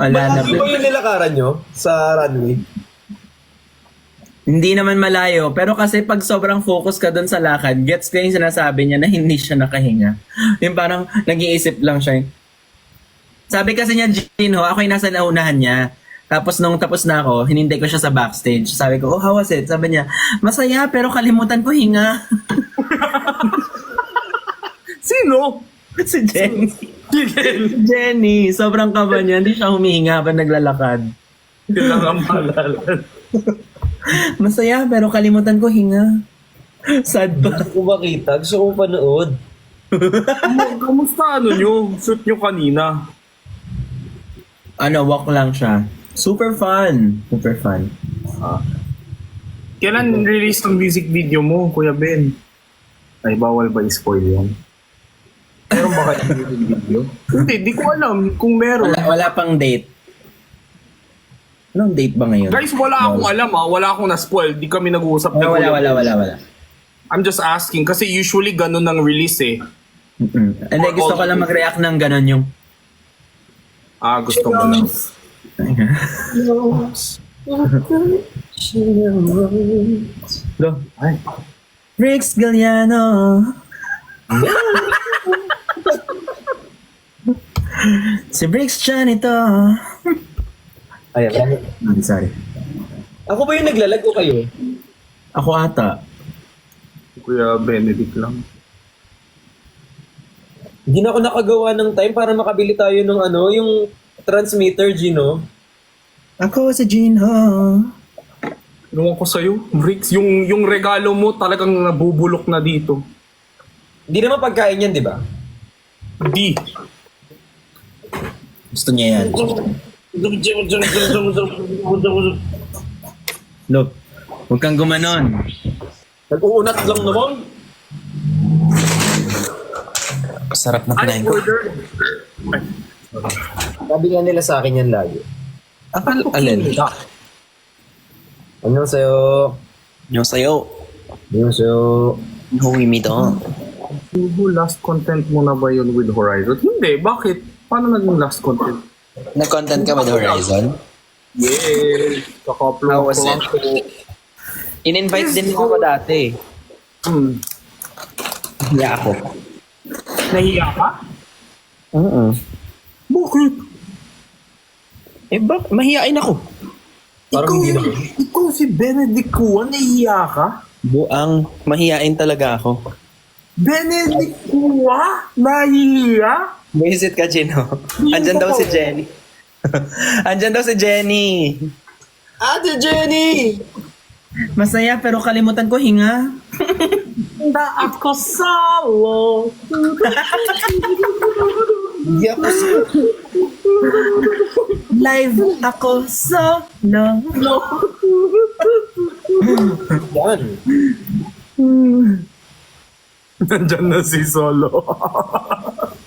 Wala na. Malayo ba yung nilakaran nyo sa runway? Hindi naman malayo, pero kasi pag sobrang focus ka doon sa lakad, gets ko yung sinasabi niya na hindi siya nakahinga. Yung parang nag-iisip lang siya. Sabi kasi niya, Gino, ako yung nasa naunahan niya. Tapos nung tapos na ako, hinintay ko siya sa backstage. Sabi ko, oh, how was it? Sabi niya, masaya pero kalimutan ko hinga. Sino? Si Jenny. Jenny, sobrang kaba niya. Hindi siya humihinga habang naglalakad. Hindi lang ang maalala. Masaya pero kalimutan ko hinga. Sad ba? Gusto ko makita. Gusto ko panood. Kamusta nyo? Shoot nyo kanina. Walk lang siya. Super fun. Super fun. Kailan release ng music video mo, Kuya Ben? Ay, bawal ba i-spoil yan? Meron ba kayo yung video? Hindi, di ko alam kung meron. Wala pang date. Anong date ba ngayon? Guys, wala akong alam wala akong na-spoil. Di kami nag-uusap. No, wala. I'm just asking kasi usually ganun ang release eh. Hindi, gusto ko lang mag-react ng ganon yung... Gusto mo lang. Go. Bricks Galliano. Si Bricks Chan ito. Ayan. Sorry. Ako ba yung naglalag o kayo? Ako ata. Kuya Benedict lang. Hindi na ako nakagawa ng time para makabili tayo ng yung transmitter, Gino. Ako si Jinho. Inuwan ko sa'yo, Bricks, yung regalo mo talagang nabubulok na dito. Hindi naman pagkain yan, di ba? Di. Gusto niya yan. Look, huwag kang gumanon. Nag-uunat lang naman. Sarap na kinain ko. Order. Sabi nga nila sa akin yan lagi. Alin? Ano sa'yo? Yung sayo. Ano sa'yo? Huwi mi to. Last content mo na ba yun with Horizon? Hindi, bakit? Paano naging last content? Nag-content ka with Horizon? Yes, kakaplo How was it? In-invite din ako dati. Hiya ako. Nahiya ka? Bakit? Mahiyain ako. Parang hindi na. Ikaw si Benedict Kuan, nahiya ka? Buang mahiyain talaga ako. Benedict Kuan? Nahiya? Visit ka, Gino. Andyan daw si Jenny. Andyan daw si Jenny. Ate Jenny! Masaya pero kalimutan ko hinga. Na ako salo. Hindi ako Live ako solo. yan. Nandyan na si Solo.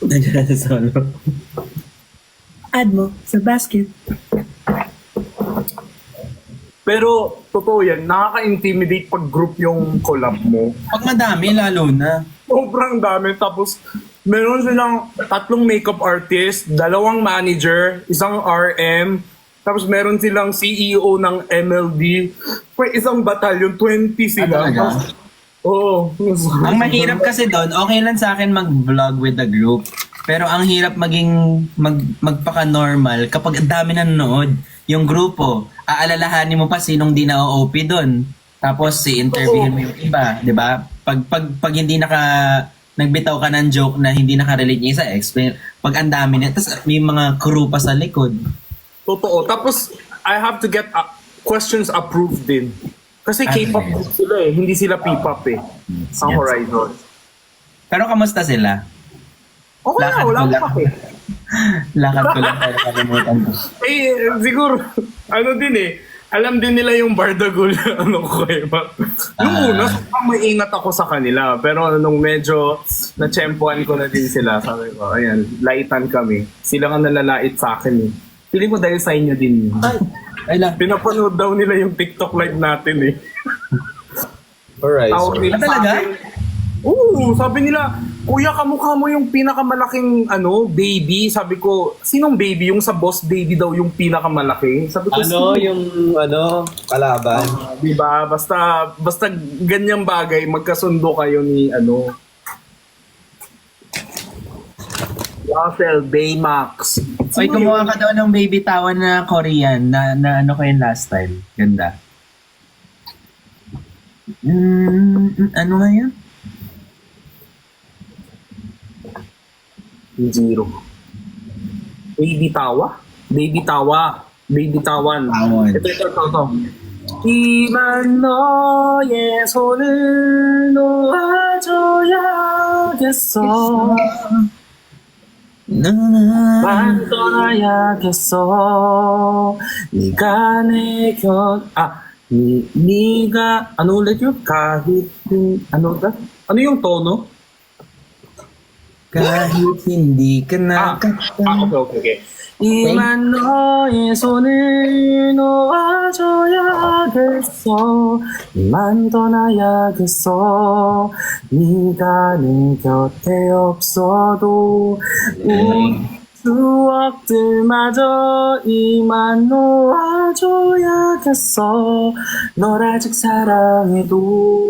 Nandiyan na solo. Add mo sa basket. Pero, totoo yan, nakaka-intimidate pag group yung collab mo. Pag madami, lalo na. Sobrang dami. Tapos, meron silang 3 makeup artist, 2 manager, 1 RM, tapos meron silang CEO ng MLD. Isang batalyon, 20 sila. talaga? Oo. Ang mahirap kasi doon, okay lang sa akin mag-vlog with the group. Pero ang hirap magpaka-normal kapag ang dami nanonood. Yung grupo, aalalahanin mo pa sinong di na-OP doon. Tapos i-interviewin mo yung iba, di ba? Pag hindi nagbitaw ka ng joke na hindi nakarelate niya sa explain. Pag ang dami na, tapos may mga crew pa sa likod. Totoo. Tapos, I have to get questions approved din. Kasi K-pop yes. sila eh, hindi sila P-pop eh. Ang Yes. Horizon. Pero kamusta sila? Okay na, Lakad wala ko lang. akong pake. Lakad ko lang pero kalimutan ko. Siguro, ano din eh, alam din nila yung Bardagul, ano ko eh. Nung una, sobrang maingat ako sa kanila. Pero nung medyo na-tsempuan ko na din sila, sabi ko, ayan, laitan kami. Sila nga nalalait sa akin eh. Feeling ko dahil sa inyo din yun. Ay lang. Pinapanood daw nila yung TikTok live natin eh. Alright. Tawag nila sa talaga? akin. Oo, sabi nila, kuya, kamukha mo yung pinakamalaking baby. Sabi ko, sinong baby? Yung sa Boss Baby daw yung pinakamalaki. Sabi ko, Kalaban. diba? Basta ganyang bagay, magkasundo kayo ni Russell Baymax. Oy, kumuha ka daw ng baby tawan na Korean na ano ko yun last time. Ganda. Ano nga yun? Zero. Baby Tawa? Baby Tawa. Baby Tawan. Tawan. Ito. 이만 너의 손을 놓아줘야겠어. 난 떠나야겠어. 네가 내 네가 ano ulit yun? Kahit ano ba? Ano yung tono? kahit hindi ka okay. 이만 너의 손을 놓아줘야겠어. 이만 떠나야겠어. 네가 내 곁에 없어도 우리 추억들마저 이만 놓아줘야겠어. 널 아직 사랑해도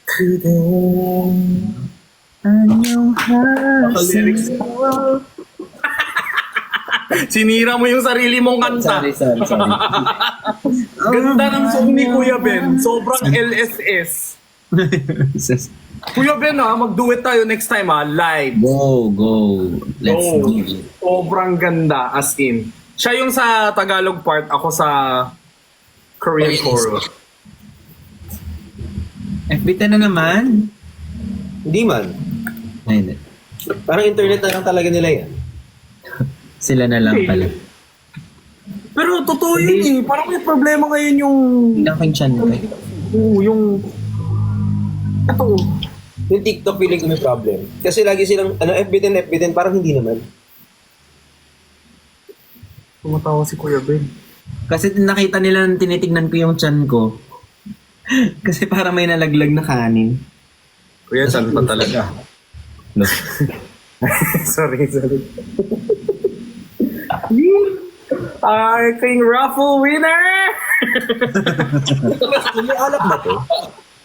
그대 안녕하세요. Sinira mo yung sarili mong kanta. Sorry. Ganda ng song ni Kuya Ben. Sobrang LSS. Kuya Ben mag-duet tayo next time live. Go. Let's Oh, do it. sobrang ganda as in. Siya yung sa Tagalog part, ako sa Korean chorus. FB10 na naman. Hindi man. Ay, hindi. Parang internet na lang talaga nila yan. Sila na lang pala. Pero totoo yun eh. Parang may problema ngayon yung... Aking chan ko eh. yung... Ito. Yung TikTok feeling ko may problem. Kasi lagi silang, FB10, parang hindi naman. Tumatawa si Kuya Ben. Kasi nakita nila, tinitignan ko yung chan ko. Kasi parang may nalaglag na kanin. Kuya, saan pa talaga? No. sorry. King raffle winner! May alak ba to?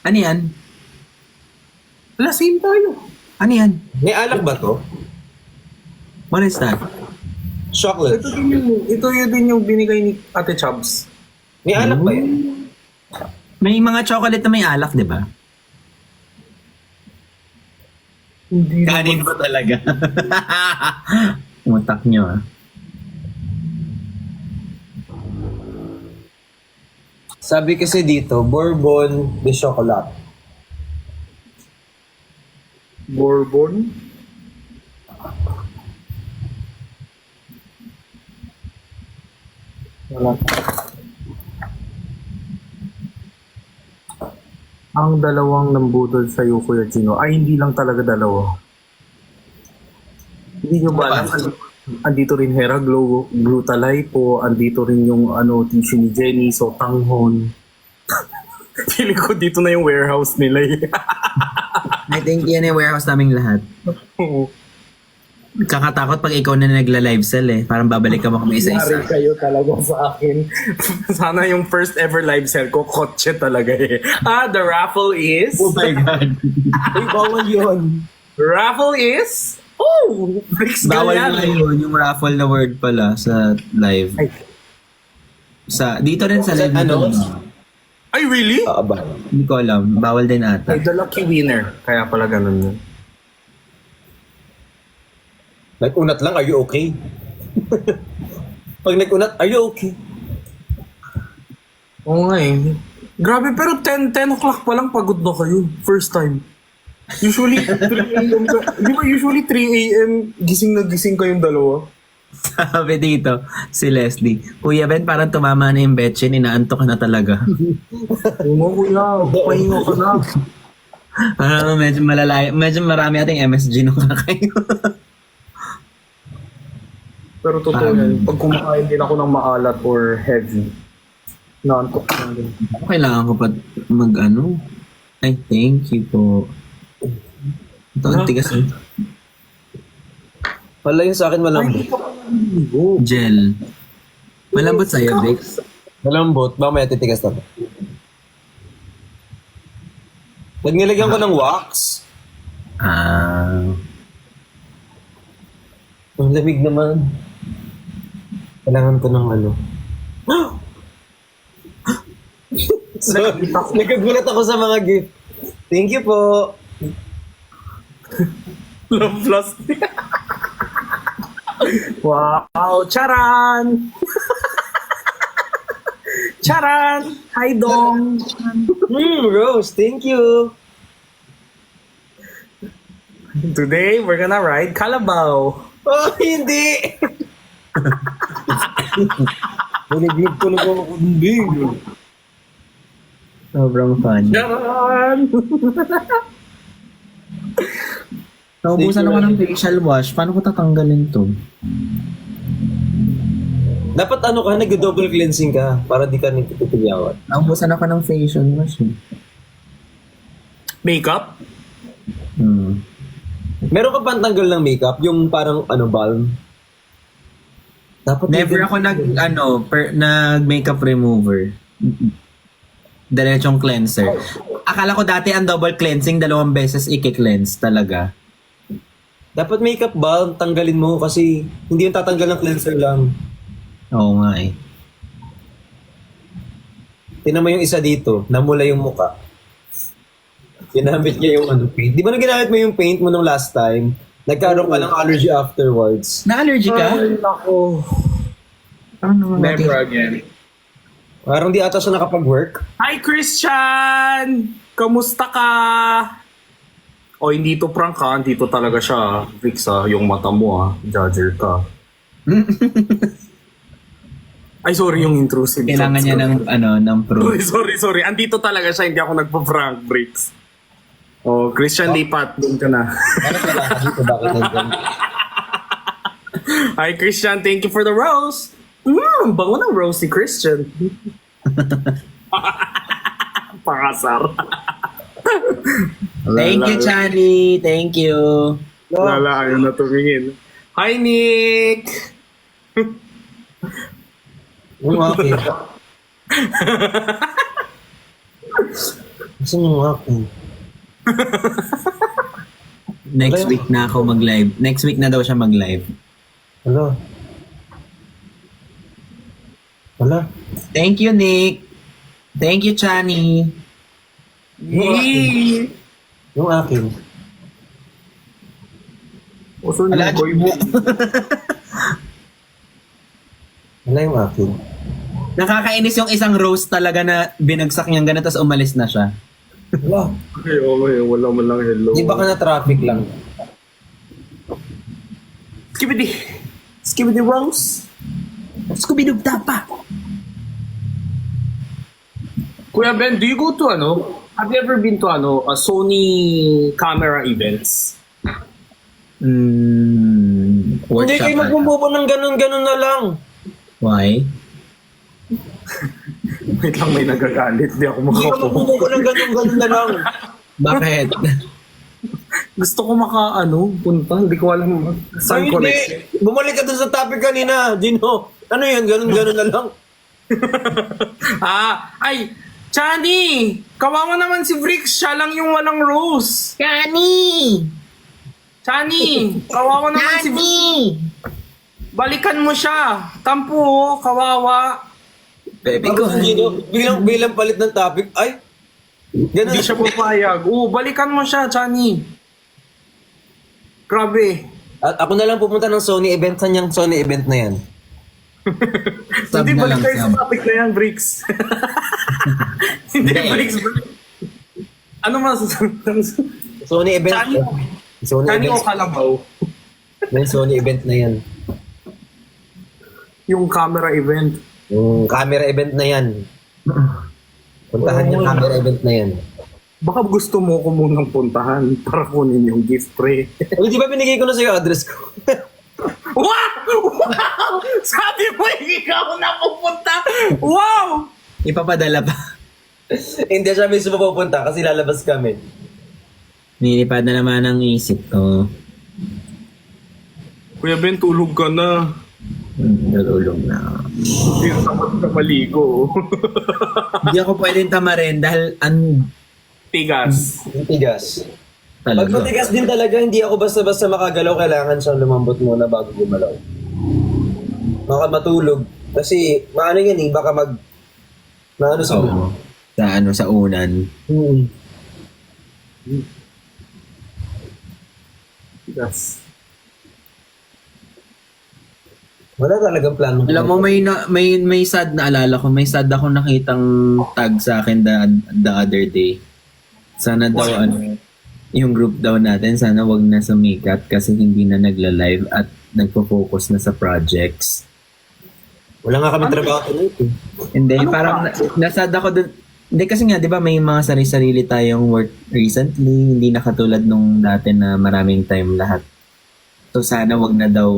Ano yan? Wala, same tayo. Ano yan? May alak ba to? What is that? Chocolate. Ito yun din yung binigay ni Ate Chubbs. May alak ba yan? May mga chocolate na may alak, di ba? Hindi Kanin ba talaga? Utak nyo Sabi kasi dito, Bourbon de Chocolat. Bourbon? Wala. Ang dalawang nambudol sa'yo, Kuya Gino, ay hindi lang talaga dalawa. Hindi nyo ba alam? Andito rin Hera Glutalipo, andito rin yung tissue ni Jenny, so tanghon. Feeling ko dito na yung warehouse nila eh. I think yan yung warehouse naming lahat. Kakatakot pag ikaw na nagla-live sell eh. Parang babalik ka mo kami isa-isa. Yari kayo talaga sa akin. Sana yung first ever live sell ko, kotse talaga eh. The raffle is... Oh my God. Uy, bawal yun. Raffle is... Oh! Bricks Bawal ganyan. na yun, yung raffle na word pala sa live. Ay. Dito rin sa live. Ano? Ay, really? Ba? Hindi ko alam. Bawal din ata. Ay, the lucky winner. Kaya pala ganun yun. Nag-unat lang, are you okay? Pag nag-unat, are you okay? Oo nga eh. Grabe, pero 10 o'clock pa lang pagod na kayo. First time. Usually, 3 a.m. Di ba usually 3 a.m. gising na gising kayong dalawa? Sabi dito, si Leslie, Kuya Ben, parang tumama na yung betchin, inaantok ka na talaga. Oo nga, kuya. Pahinga ka na. Medyo marami ating MSG nung kakayo. Pero totoo yan. Pag kumakain din ako ng maalat or heavy, naantok na din. Kailangan ko pa Ay, thank you po. Ito, ang tigas eh. Wala yung sa akin malambot. Gel. Malambot sa'yo, Vix. Malambot, mamaya titigas na to. Pag nilagyan ko ng wax, ang lamig naman. Kailangan ko ng So, nagkagulat ako sa mga gift. Thank you po. Love plus. Wow! Charan! Charan! Hi, Dong! Rose, thank you. Today, we're gonna ride Kalabaw. Oh, hindi! Nilaglag ko lang ako kundi. Sobrang fun. Yan! Naubusan ako ng facial wash. Paano ko tatanggalin to? Dapat nag-double cleansing ka para di ka nagtutulyawan. Naubusan ako ng facial wash. Makeup? Meron ka pantanggal ng makeup? Yung parang balm? Dapat Never ako nag-makeup remover. Diretsong cleanser. Akala ko dati ang double cleansing, 2 beses i-cleanse talaga. Dapat makeup balm, tanggalin mo kasi hindi yung tatanggal ng cleanser lang. Oo nga eh. Tinan mo yung isa dito, namula yung muka. Ginamit niya yung paint. Di ba ginamit mo yung paint mo nung last time? Nagkaroon ka ng allergy afterwards. Na-allergy ka? Ay, nako. Ano Never again. Parang di ata siya nakapag-work. Hi, Christian! Kamusta ka? O, hindi to prank ha. Hindi to talaga siya. Fix ha. Yung mata mo ha. Judger ka. Ay, sorry yung intrusive. Kailangan niya ng proof. Sorry. Andito talaga siya. Hindi ako nagpa-prank, Bricks. Oh, Christian Lipat. Doon ka na. Bakit nandyan? Hi, Christian. Thank you for the rose. Bango ng rose si Christian. Pakasar. Thank you, Chani. Thank you. Lala, ayaw na tumingin. Hi, Nick! Yung akin. Gusto yung akin. Next week na ako mag-live. Next week na daw siya mag-live. Wala. Thank you, Nick. Thank you, Chani. Yee! Yung akin. Uso Wala, niyo, boy mo. Wala yung akin. Nakakainis yung isang rose talaga na binagsak niyang ganun tapos umalis na siya. Wala. Okay, wala man lang hello. Di ba ka na traffic lang? Skibidi Rose. Scooby-Doo pa. Kuya Ben, do you go to have you ever been to a Sony camera events? Hindi Workshop kayo ata. magbububo ng ganun-ganun na lang. Why? Wait lang, may nagagalit. Di ako Hindi ka makapo. magbububo ng ganun-ganun na lang. Bakit? Gusto ko punta. Hindi ko alam saan Ay, connect. hindi. Bumalik ka dun sa topic kanina, Gino. Ano yan? Ganun-ganun na lang. Ay, Chani! Kawawa naman si Vrix. Siya lang yung walang rose. Chani! Kawawa naman si Vrix. Balikan mo siya. Tampo, kawawa. Baby ko. Tapos, Gino, bilang palit ng topic, ay, ganun. Hindi siya papayag. Balikan mo siya, Chani. Grabe. At ako na lang pupunta ng Sony event. Saan yung Sony event na yan? Sub Hindi, na balik lang, tayo sa sub. topic na yan, Bricks. Hindi, Bricks. Ano mas? Sony event. Chani. Sony Chani o event. Kalabaw? May Sony event na yan. Yung camera event. Yung camera event na yan. Puntahan yung camera event na yan. Baka gusto mo ko munang puntahan para kunin yung gift pre. Uy, di ba binigay ko na sa'yo address ko? Wow! Sabi mo ikaw na pupunta! Wow! Ipapadala pa. Hindi siya mismo pupunta kasi lalabas kami. Nilipad na naman ang isip ko. Kuya Ben, tulog ka na. Nalulong na. Hindi na tamad ka maligo. Hindi ako pwedeng tamarin dahil Tigas. Yung tigas. Pag talaga. matigas din talaga, hindi ako basta-basta makagalaw. Kailangan siyang lumambot muna bago gumalaw. Baka matulog. Kasi, maano yan eh, baka maano sa Oo. Sa unan. Tigas. Wala talagang plano. Alam mo, may sad na alala ko. May sad ako nakitang tag sa akin the other day. Sana daw yung group daw natin, sana wag na sumikat kasi hindi na nagla-live at nagpo-focus na sa projects. Wala nga kami trabaho tonight eh. Hindi, Ano parang project? nasad ako dun. Hindi kasi nga, di ba may mga sarili-sarili tayong work recently, hindi na katulad nung dati na maraming time lahat. So sana wag na daw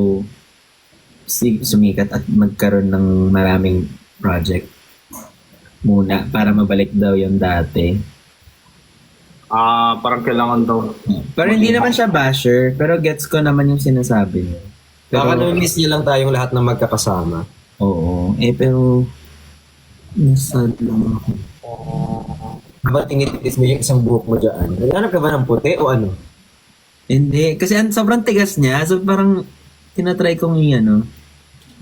sumikat at magkaroon ng maraming project muna para mabalik daw yung dati. Parang kailangan daw. Pero hindi naman siya basher, pero gets ko naman yung sinasabi niya. Baka Pero, na-miss niya lang tayong lahat na magkakasama. oo. Pero, nasad lang ako. Ba tinititis mo yung isang buhok mo dyan? Naghanap ka ba ng puti o ano? Hindi, kasi sobrang tigas niya. So parang tinatry kong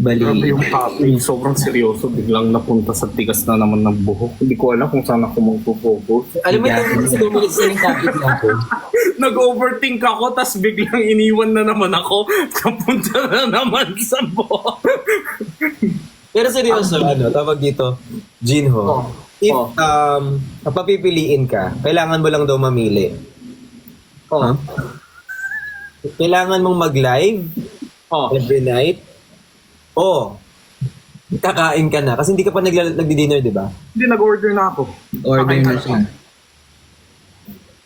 Grabe bali. yung topic, sobrang seryoso. Biglang napunta sa tigas na naman ng buhok. Hindi ko alam kung saan ako magpo-focus. Alam mo, 2 minutes na yung topic natin. Nag-overthink ako, tas biglang iniwan na naman ako. Napunta na naman sa buhok. Pero seryoso, tawag dito, Jinho. If papipiliin ka, kailangan mo lang daw mamili. Huh? Kailangan mong mag-live every night. O, kakain ka na. Kasi hindi ka pa nagdi-dinner, di ba? Hindi, nag-order na ako. Order na siya.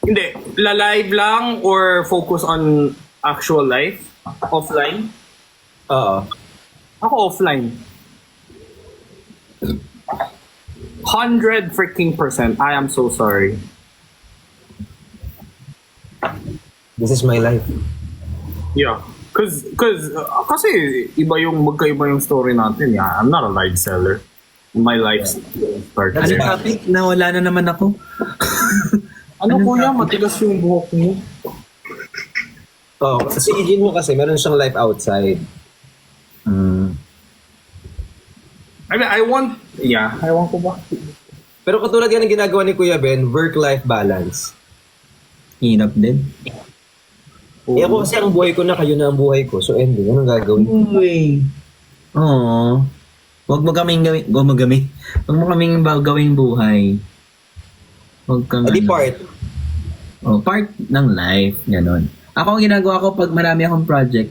Hindi, la-live lang or focus on actual life? Offline? Oo. Ako offline. 100 freaking %. I am so sorry. This is my life. Yeah. Kasi magkaiba yung story natin. Yeah, I'm not a live seller. My life started Ano there. topic? Nawala na naman ako. Ano kuya, matigas yung buhok mo. Oo, kasi Jinho kasi meron siyang life outside. I mean, ewan ko ba? Pero katulad yan ang ginagawa ni Kuya Ben, work-life balance. Hinap din. Eh ako kasi ang buhay ko na, kayo na ang buhay ko. So ending, anong gagawin? Uy. Oo. Huwag mo kaming gawing buhay. Huwag kang Adi part. part ng life, ganon. Ako ang ginagawa ko pag marami akong project,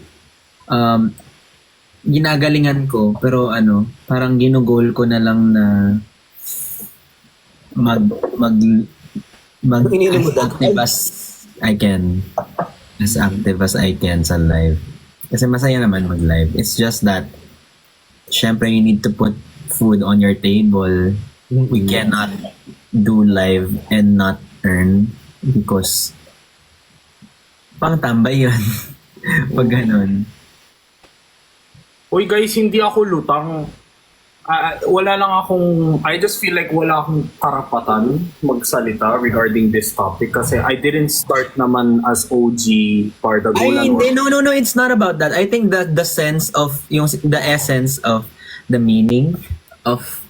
ginagalingan ko, pero parang ginugol ko na lang na Ininom mo daw? active as active as I can sa live. Kasi masaya naman mag-live. It's just that, syempre you need to put food on your table. We cannot do live and not earn because pang tambay yun. Pag ganun. Uy guys, hindi ako lutang. Wala lang akong, I just feel like wala akong karapatan magsalita regarding this topic kasi I didn't start naman as OG Pardagulan. Ay, hindi. No. It's not about that. I think that the sense of, the essence of the meaning of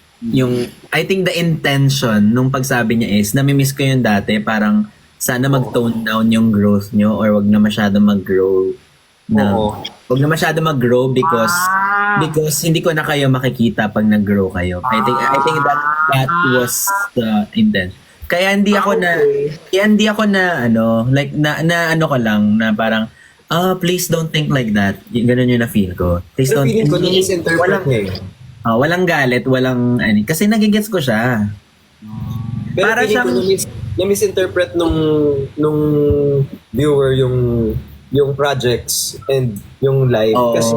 I think the intention nung pagsabi niya is, namimiss ko yung dati, parang sana mag-tone down yung growth nyo or wag na masyado mag-grow. Wag na masyado mag-grow because hindi ko na kayo makikita pag nag-grow kayo. I think that was the intention. Kaya hindi ako na like na ko lang na parang please don't think like that. Ganun yung na-feel ko. Please Pero don't feeling ko na-misinterpret niya eh. walang galit, walang kasi nagigets ko siya. Pero Para feeling ko na-misinterpret nung viewer yung projects and yung live. Kasi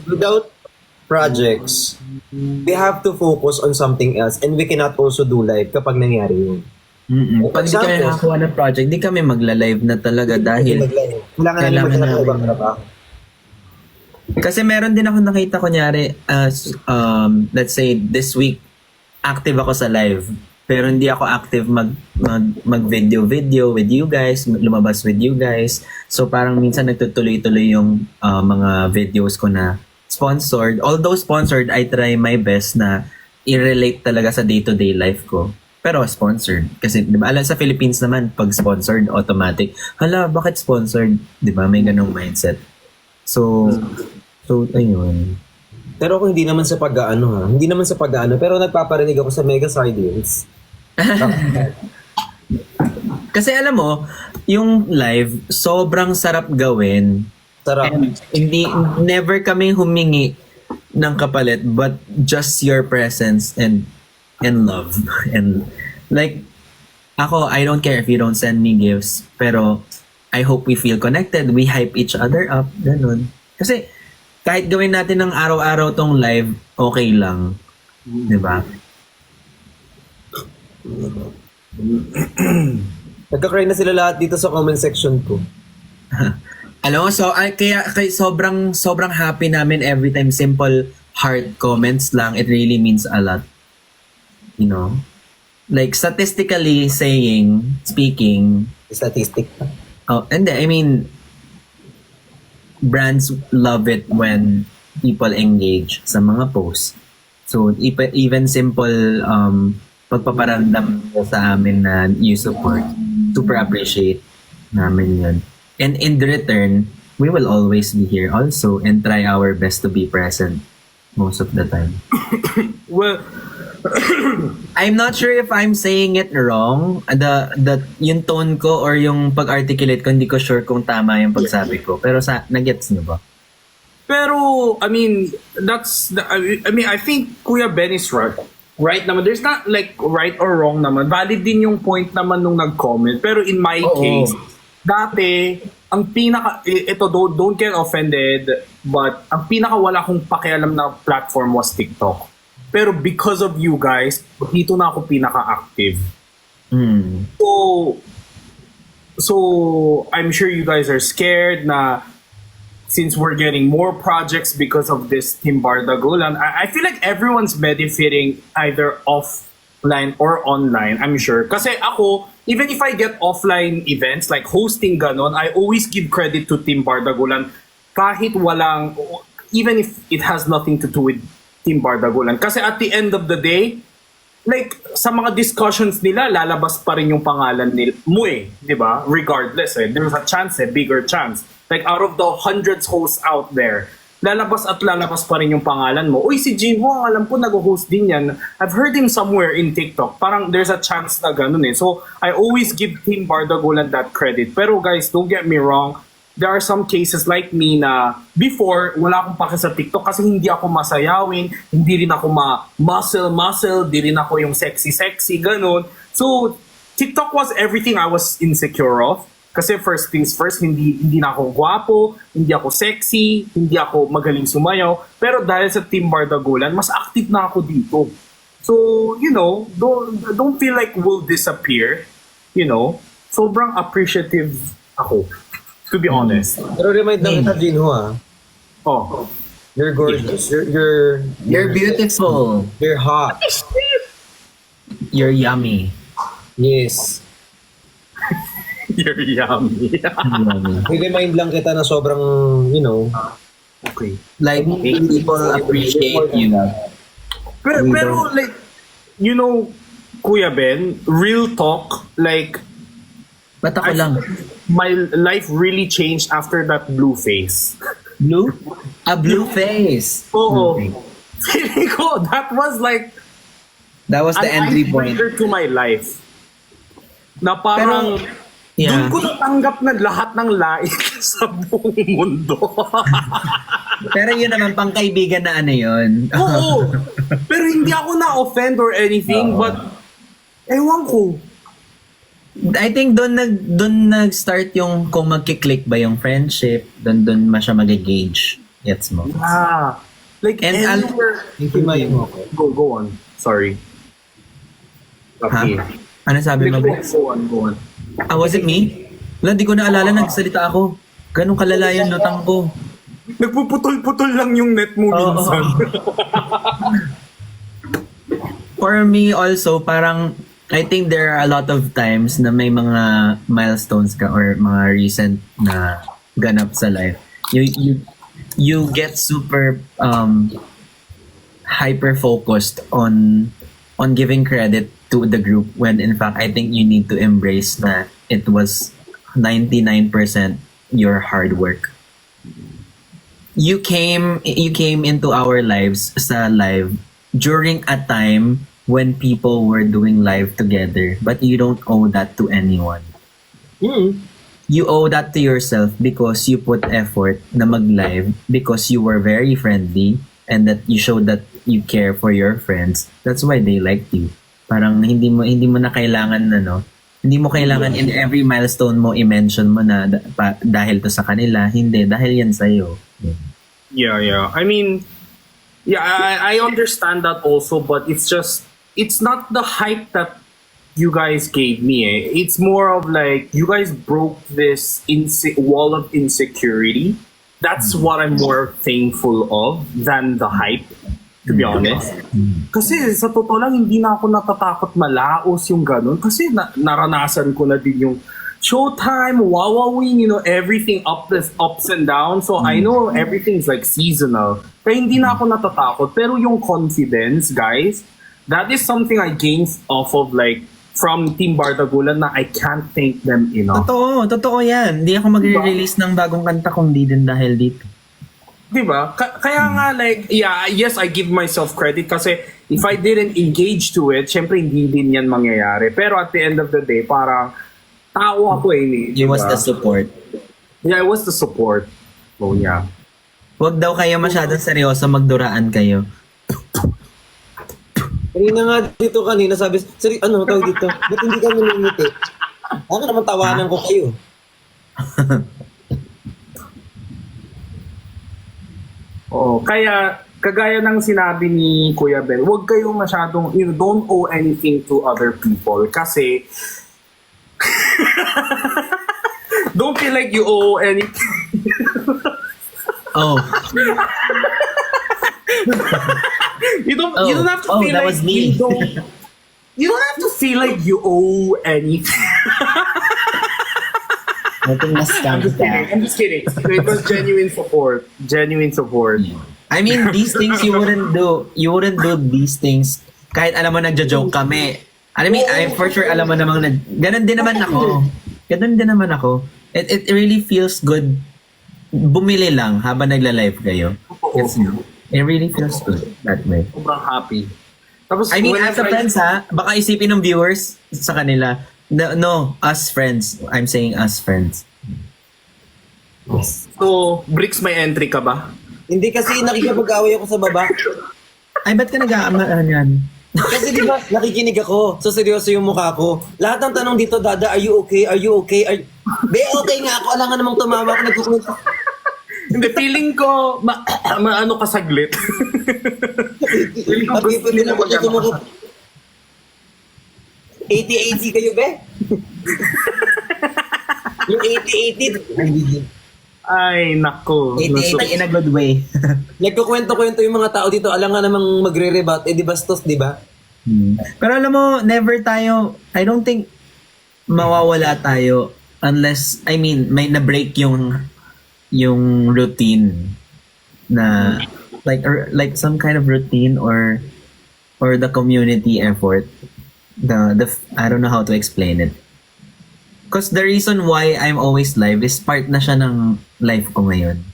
without projects, we have to focus on something else and we cannot also do live kapag nangyari yun. Pag di kami nakakuha ng project, di kami magla-live na talaga dahil Kailangan namin maghanap ng ibang trabaho. kasi meron din ako nakita kunyari as let's say this week active ako sa live pero hindi ako active mag video with you guys, lumabas with you guys. So parang minsan nagtutuloy-tuloy yung mga videos ko na sponsored. Although sponsored, I try my best na i-relate talaga sa day-to-day life ko. Pero sponsored. Kasi, di ba, alam sa Philippines naman, pag sponsored, automatic. Hala, bakit sponsored? Di ba, may ganong mindset. So, ayun. Pero kung hindi naman sa pag-aano pero nagpaparinig ako sa Mega Sardines. Kasi alam mo, yung live, sobrang sarap gawin. Sarap. And never kami humingi ng kapalit, but just your presence and love. And Like, ako, I don't care if you don't send me gifts, pero I hope we feel connected, we hype each other up, ganun. Kasi, kahit gawin natin ng araw-araw tong live, okay lang. Di ba? Nagka-cry na sila lahat dito sa comment section ko. Alam mo, so, kaya sobrang happy namin every time simple heart comments lang, it really means a lot. You know? Like, statistically speaking, Statistic pa. and I mean, brands love it when people engage sa mga posts. So, even simple pagpaparamdam sa amin na you support, super appreciate namin yun. And in return, we will always be here also and try our best to be present most of the time. Well, I'm not sure if I'm saying it wrong. Yung tone ko or yung pag-articulate ko, hindi ko sure kung tama yung pagsabi ko. Pero nagets niyo ba? pero, I mean, I think Kuya Ben is right. Right naman. There's not like right or wrong naman. Valid din yung point naman nung nag-comment. Pero in my case, dati, ang ito, don't get offended, but ang pinaka wala kong pakialam na platform was TikTok. Pero because of you guys, dito na ako pinaka-active. So I'm sure you guys are scared na since we're getting more projects because of this Team Bardagulan, I feel like everyone's benefiting either offline or online, I'm sure. Kasi ako, even if I get offline events like hosting ganon, I always give credit to Team Bardagulan kahit even if it has nothing to do with Team Bardagulan. Kasi at the end of the day, like, sa mga discussions nila, lalabas pa rin yung pangalan mo di ba? Regardless there's a chance bigger chance. Like, out of the hundreds hosts out there, lalabas pa rin yung pangalan mo. Uy, si Jinwoo, alam ko nag-host din yan. I've heard him somewhere in TikTok. Parang there's a chance na ganun So, I always give Team Bardagulan that credit. Pero guys, don't get me wrong, there are some cases like me na before, wala akong pake sa TikTok kasi hindi ako masayawin, hindi rin ako muscle, di rin ako yung sexy, ganun. So, TikTok was everything I was insecure of. Kasi first things first, hindi na ako gwapo, hindi ako sexy, hindi ako magaling sumayaw. Pero dahil sa Team Bardagulan, mas active na ako dito. So, don't feel like we'll disappear. Sobrang appreciative ako. To be honest. Pero remind lang kita, Jinho, Oh. You're gorgeous. You're beautiful. You're hot. You're yummy. Yes. You're yummy. I-remind lang kita na sobrang, Okay. Like, people appreciate you. Pero like, Kuya Ben, real talk, like, Ba't ako lang? my life really changed after that blue face. Blue? A blue face. Oo. Okay. Feeling ko, that was like That was the an entry point. icebreaker to my life. Na parang, doon ko natanggap na lahat ng laik sa buong mundo. Pero yun naman, pang kaibigan na ano yun. Oo. Pero hindi ako na-offend or anything, but ewan ko. I think doon nag-start yung kung magki-click ba yung friendship, doon siya mag-gauge. Gets mo? Like, And anywhere. Go on. Sorry. Okay. Ano sabi mo? Go on. Was it me? Wala, di ko naalala, nagsalita ako. Ganong kalala yung lutang ko. Nagpuputol-putol lang yung net mo minsan. For me also, parang I think there are a lot of times na may mga milestones ka or mga recent na ganap sa life. You get super hyper focused on giving credit to the group when in fact I think you need to embrace that it was 99% your hard work. You came into our lives sa live during a time when people were doing live together, but you don't owe that to anyone. You owe that to yourself because you put effort na mag-live because you were very friendly and that you showed that you care for your friends. That's why they liked you. Parang hindi mo na kailangan hindi mo kailangan in every milestone mo i-mention mo na dahil to sa kanila. Hindi, dahil yan sa'yo. Yeah. I mean, yeah, I understand that also, but it's not the hype that you guys gave me. It's more of like, you guys broke this wall of insecurity. That's what I'm more thankful of than the hype, to be honest. Kasi sa totoo lang, hindi na ako natatakot malaos yung ganun. Kasi naranasan ko na din yung Showtime, Wowowing, everything ups and downs. So I know everything's like seasonal. Kaya hindi na ako natatakot. Pero yung confidence, guys, that is something I gained off of like from Team Bardagulan na I can't thank them enough. Totoo yan. Hindi ako magre-release ng bagong kanta kung di din dahil dito. Diba? Kaya nga like, yeah, yes, I give myself credit kasi if I didn't engage to it, syempre hindi din yan mangyayari. Pero at the end of the day, parang tao ako It diba? was the support. Yeah, it was the support. So yeah. Huwag daw kayo masyadong seryoso, magduraan kayo. Kanina nga dito sabi, ano tawag dito? Ba't hindi ka nangingiti? Ako naman tawanan ko kayo. Oo, kaya kagaya ng sinabi ni Kuya Ben, huwag kayong masyadong, don't owe anything to other people kasi don't feel like you owe anything. Oh. You don't have to feel that like was me. you don't have to feel like you owe anything. Natin na-scam ka. I'm just kidding. It was genuine support. Genuine support. I mean, these things you wouldn't do. You wouldn't do these things kahit alam mo nagjo-joke kami. I mean, I for sure alam mo namang ganun din naman ako. It really feels good. Bumili lang habang nagla-live kayo. Yes, it really feels good that way. Sobrang happy. Tapos, I mean, when as a friends ha, baka isipin ng viewers sa kanila, no, us friends. I'm saying us friends. So, Bricks, may entry ka ba? Hindi kasi nakikipag-away ako sa baba. Ay, ba't ka nag-aamaan yan? Kasi di ba, nakikinig ako. So, seryoso yung mukha ko. Lahat ng tanong dito, Dada, are you okay? Are you okay? Be, okay nga ako. Alam nga namang tumama ako. Nagkukunod. Hindi, feeling ko, maano ka saglit. Feeling ko, gusto nila magkano. 80-80 kayo, be? Yung 80-80. Ay, nako. 80-80 in a good way. Nagkukwento-kwento yung mga tao dito. Alam nga namang magre-rebat. Di bastos, di ba? Pero alam mo, never tayo, I don't think mawawala tayo unless, I mean, may na-break yung routine na like some kind of routine or the community effort. The I don't know how to explain it. Because the reason why I'm always live is part na siya ng life ko ngayon.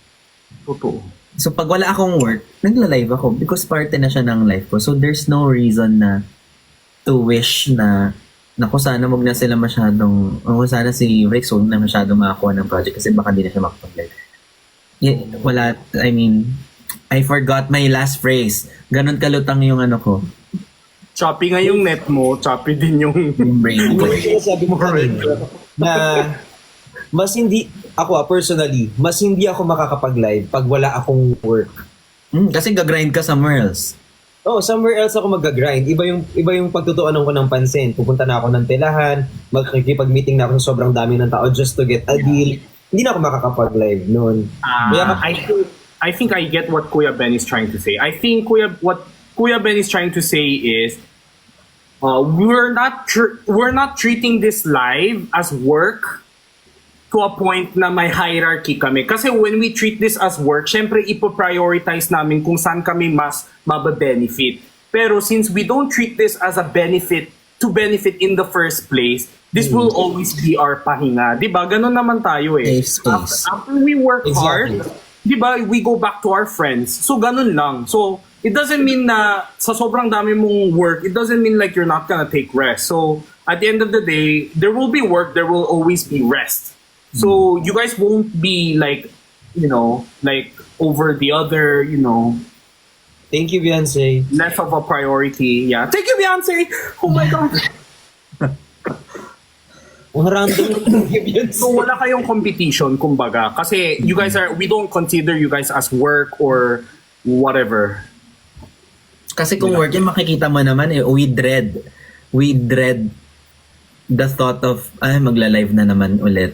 Totoo. So pag wala akong work, nagla-live ako because parte na siya ng life ko. So there's no reason na to wish na naku sana wag na sila masyadong, sana si Rex wag na masyadong makakuha ng project kasi baka di na siya makapag-live. Wala, I mean, I forgot my last phrase. Ganon kalutang yung ano ko. Choppy nga yung net mo, choppy din yung Brain ko. Sabi mo na mas hindi, ako personally, mas hindi ako makakapag-live pag wala akong work. Kasi gagrind ka somewhere else. Oh, somewhere else ako mag-grind. Iba yung pagtutuunan ko ng pansin. Pupunta na ako ng telahan, magkikipag-meeting na ako sa sobrang dami ng tao just to get a deal. Hindi na ako makakapag-live noon. I think I get what Kuya Ben is trying to say. I think what Kuya Ben is trying to say is we're not treating this live as work to a point na may hierarchy kami. Kasi when we treat this as work, syempre ipo-prioritize namin kung saan kami mas mababenefit. Pero since we don't treat this as a benefit to benefit in the first place, this will always be our pahinga. Diba? Ganon naman tayo eh. Safe space. After we work Exactly. hard, diba, we go back to our friends. So ganon lang. So it doesn't mean na sa sobrang dami mong work, it doesn't mean like you're not gonna take rest. So at the end of the day, there will be work, there will always be rest. So you guys won't be like, like over the other, Thank you, Beyonce. less of a priority. Yeah. Thank you, Beyonce! Oh my God! Ang random yung thank you, Beyonce. So wala kayong competition, kumbaga. Kasi you guys we don't consider you guys as work or whatever. Kasi kung work yun, makikita mo naman we dread the thought of, magla-live na naman ulit.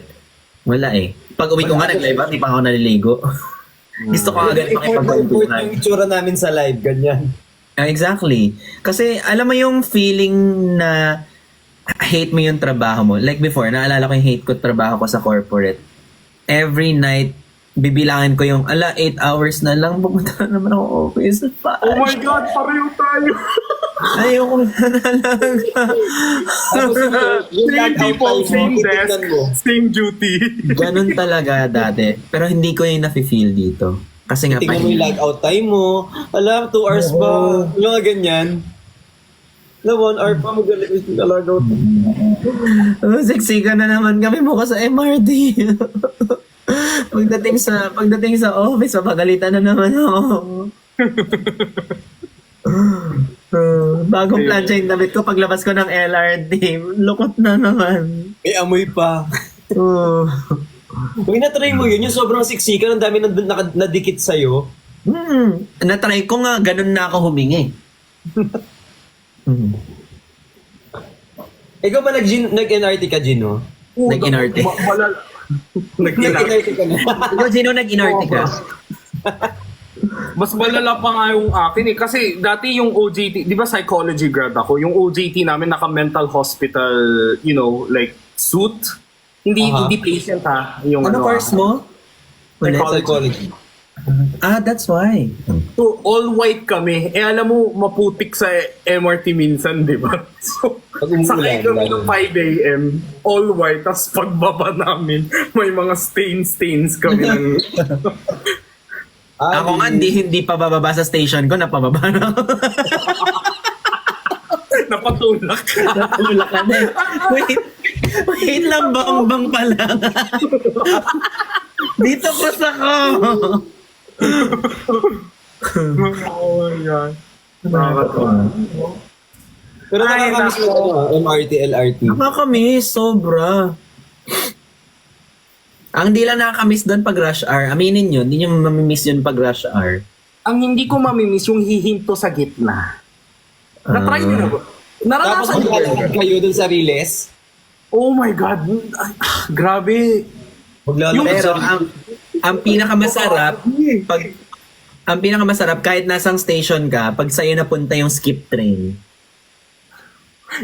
Wala eh. Pag uwi ko nga nag-live, di pa ako naliligo. Gusto ko agad Effort makipag-kwentuhan. yung itsura namin sa live, ganyan. Exactly. Kasi alam mo yung feeling na hate mo yung trabaho mo. Like before, naalala ko yung hate ko trabaho ko sa corporate. Every night, bibilangin ko yung, 8 hours na lang, pumunta na naman ako office. Oh my God! Pareho tayo! Ayoko na lang. Tapos yung Same people, same desk, titignan mo. same duty. Ganun talaga dati. Pero hindi ko yung nafe-feel dito. Kasi nga, Tingnan mo yung log-out time mo. 2 hours pa. Yung mga ganyan. 1 hour pa mag-log-out. Siksikan na naman kami bukas sa MRT. Pagdating sa office, mapagalitan na naman ako. Bagong plancha yung damit ko, paglabas ko ng LRT, lukot na naman. May amoy pa. Oh. Kung na-try mo yun, yung sobrang siksikan, ang dami nadikit sa'yo. Natry ko nga, ganun na ako humingi. Ikaw ba nag-NRT ka, Gino? Nag-inarte. Nag-NRT ka na. Ikaw, sino nag-inarte ka? Mas malala pa nga yung akin eh. Kasi dati yung OJT, di ba psychology grad ako? Yung OJT namin naka-mental hospital, like suit. Hindi patient ha. Yung Ano course mo? Psychology. That's why. So, all white kami. Alam mo, maputik sa MRT minsan, di ba? So, Pag umuulan, sakay kami lalo. ng 5 a.m. all white. Tapos pagbaba namin, may mga stains kami ng... Ako nga, hindi pa bababa sa station ko, napababa na ako. Napatulak. Natulak ka na. Wait lang, bang pala. Dito cross ako. Oh my God. Nakakatawa. Pero nakakamiss mo MRT, LRT. Nakakamiss, sobra. Ang di lang nakakamiss doon pag rush hour. Aminin yun, hindi nyo mamimiss yun pag rush hour. Ang hindi ko mamimiss yung hihinto sa gitna. Na-try nyo na ba? Tapos Naranasan nyo ba? maglalakad kayo dun sa Riles. Oh my God. Ay, grabe. Maglalakad Pero sa ang pinakamasarap kahit nasang station ka, pag sa'yo napunta yung skip train.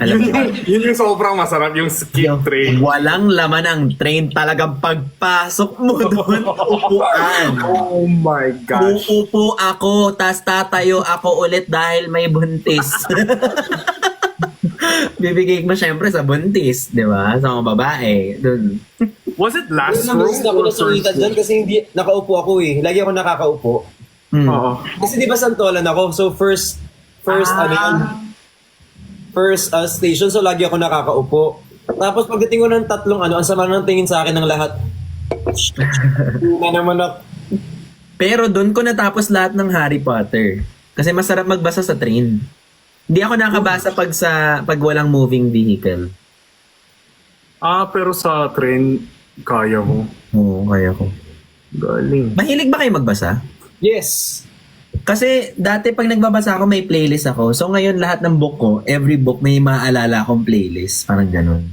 Alam mo, Yun yung sobrang masarap, yung skip train. walang laman ang train, talagang pagpasok mo doon, upuan. Oh my gosh. Uupo ako, tas tatayo ako ulit dahil may buntis. Bibigay mo syempre sa buntis, di ba? Sa mga babae. Dun. Was it last Naman row ako or nasulitan first dyan kasi hindi, nakaupo ako eh. Lagi ako nakakaupo. Hmm. Oo. Kasi di ba santolan ako? So first station, so lagi ako nakakaupo. Tapos pagdating ko ng tatlong ang sama ng tingin sa akin ng lahat. Na naman ako. Pero doon ko natapos lahat ng Harry Potter. Kasi masarap magbasa sa train. Hindi ako nakabasa pag walang moving vehicle. Pero sa train, kaya mo. Oo, kaya ko. Galing. Mahilig ba kayo magbasa? Yes. Kasi dati pag nagbabasa ako, may playlist ako. So ngayon lahat ng book ko, every book may maaalala akong playlist. Parang ganun.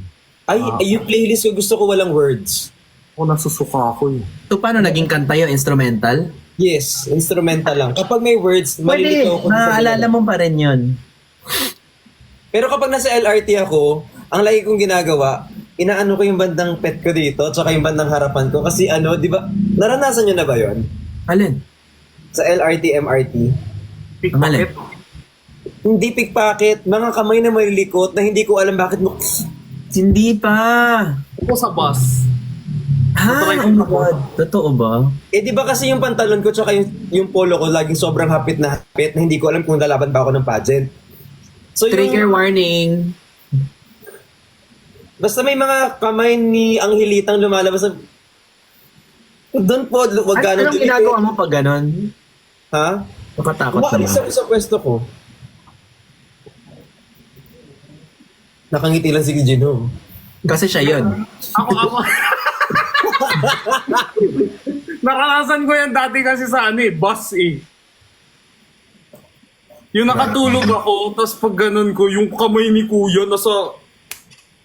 Ay, yung playlist ko gusto ko walang words. Ako nasusuka ako eh. So paano naging kanta yun? Instrumental? Yes, instrumental lang. Kapag may words, Pwede, malilito ako. maaalala mo pa rin yun. Pero kapag nasa LRT ako, ang lagi kong ginagawa, inaano ko yung bandang pet ko dito, tsaka yung bandang harapan ko. Kasi di ba, naranasan nyo na ba yon? Alin? Sa LRT, MRT? Pickpocket. Hindi pickpocket, mga kamay na malilikot na hindi ko alam bakit mo... Hindi pa. Ako sa bus. Ha? Oh my God. Totoo ba? Di ba kasi yung pantalon ko tsaka yung polo ko laging sobrang hapit na hindi ko alam kung lalaban ba ako ng pageant. So Trigger warning. Basta may mga kamay ni Angelitang lumalabas na... Doon po, wag Anong ganun. ginagawa mo pag ganon? Ha? Nakatakot Umalis naman. ako sa pwesto ko. Nakangiti lang si Gino. Kasi siya yun. Ako. Naranasan ko yan dati kasi sa bus Yung nakatulog ako, tapos pag ganun ko, yung kamay ni kuya nasa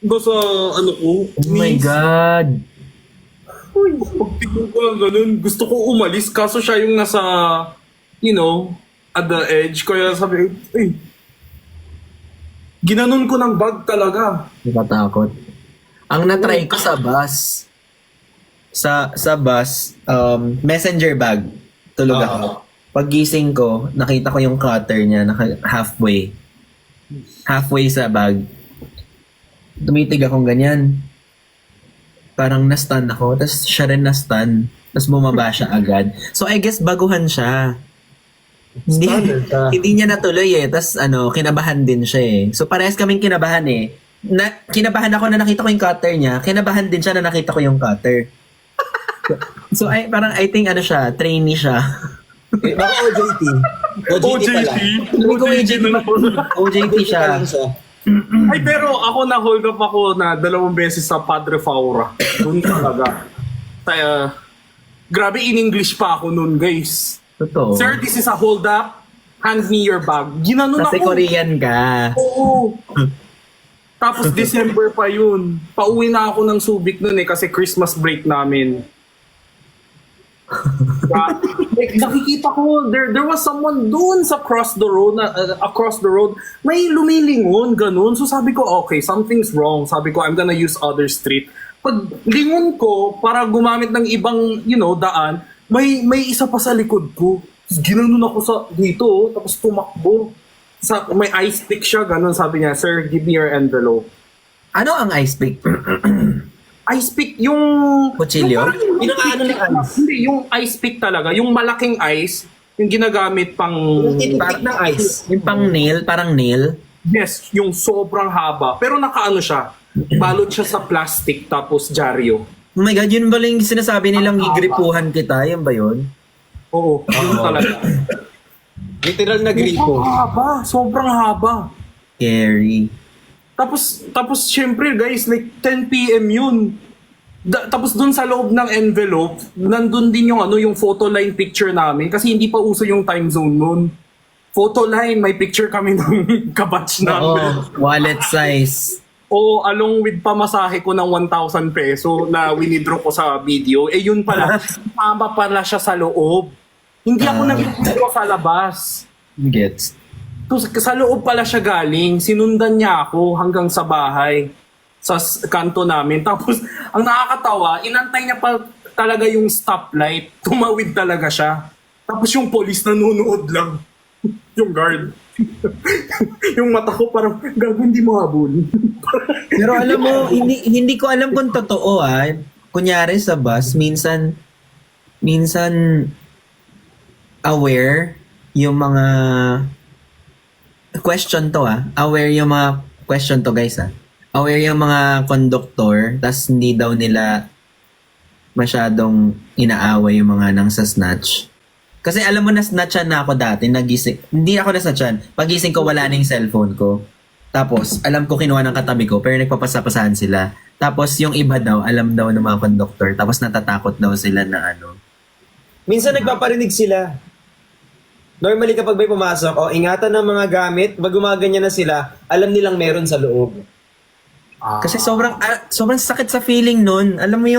ano ko. Oh my God. Uy, pagtingin ko lang ganun, gusto ko umalis, kaso siya yung nasa, at the edge. Kaya sabi, ginanon ko ng bag talaga. Nakatakot. Ang natry ko sa bus, sa bus, messenger bag. Tulog ako. Paggising ko, nakita ko yung cutter niya, halfway. Halfway sa bag. Tumitig akong ganyan. Parang na-stun ako, tapos siya rin na-stun. Tapos bumaba siya agad. So I guess baguhan siya. Hindi, Stunner ka. hindi niya natuloy Tapos kinabahan din siya So parehas kaming kinabahan Kinabahan ako na nakita ko yung cutter niya. Kinabahan din siya na nakita ko yung cutter. So I think siya, trainee siya. Baka OJT. OJT pala. Hindi ko OJT siya. Lang siya. Ay, pero ako na-hold up ako na 2 beses sa Padre Faura. Doon talaga. Kaya, grabe in-English pa ako noon, guys. Totoo. Sir, this is a hold up. Hand me your bag. Ginanon Kasi ako. Korean ka. Oo. Tapos December pa yun. Pauwi na ako ng Subic noon kasi Christmas break namin. Nakikita ko there was someone doon sa across the road may lumilingon ganun, so sabi ko okay, something's wrong. Sabi ko I'm gonna use other street. Pag lingon ko para gumamit ng ibang daan, may isa pa sa likod ko. Ginanon ako sa dito, tapos tumakbo may ice pick siya ganun. Sabi niya, sir, give me your envelope. Ano ang ice pick? Ice pick, yung... Kutsilyo? Yung ano ng ice. Hindi, yung ice pick talaga. Yung malaking ice, yung ginagamit pang... Tinipik ng ice. Yung pang nail, parang nail. Yes, yung sobrang haba. Pero nakaano siya. Balot siya sa plastic, tapos dyaryo. Oh my God, yun ba yung sinasabi nilang igripuhan kita? Yan ba yun? Oo, yun talaga. Literal na gripo. Sobrang haba. Scary. Tapos syempre guys, like 10 PM yun. Tapos dun sa loob ng envelope, nandun din yung photo line picture namin kasi hindi pa uso yung time zone nun. Photo line, may picture kami ng kabatch namin. Wallet size. O along with pamasahe ko ng 1,000 peso na winidraw ko sa video, yun pala, tama pala siya sa loob. Hindi ako nag-withdraw sa labas. Gets. Sa loob pala siya galing, sinundan niya ako hanggang sa bahay, sa kanto namin. Tapos, ang nakakatawa, inantay niya pa talaga yung stoplight. Tumawid talaga siya. Tapos yung police nanonood lang. Yung guard. Yung mata ko parang, gago hindi mo habol. Pero alam mo, hindi ko alam kung totoo Kunyari sa bus, minsan aware yung mga question to aware yung mga question to guys aware yung mga conductor, tas hindi daw nila masyadong inaaway yung mga nang sa snatch. Kasi alam mo, na-snatchan na ako dati, hindi ako na-snatchan. Pagising ko, wala na yung cellphone ko. Tapos, alam ko kinuha ng katabi ko, pero nagpapasapasahan sila. Tapos, yung iba daw, alam daw ng mga conductor. Tapos, natatakot daw sila na Minsan nagpaparinig sila. Normally kapag may pumasok, ingatan ng mga gamit, pag gumaganyan na sila, alam nilang meron sa loob. Kasi sobrang sakit sa feeling nun. Alam mo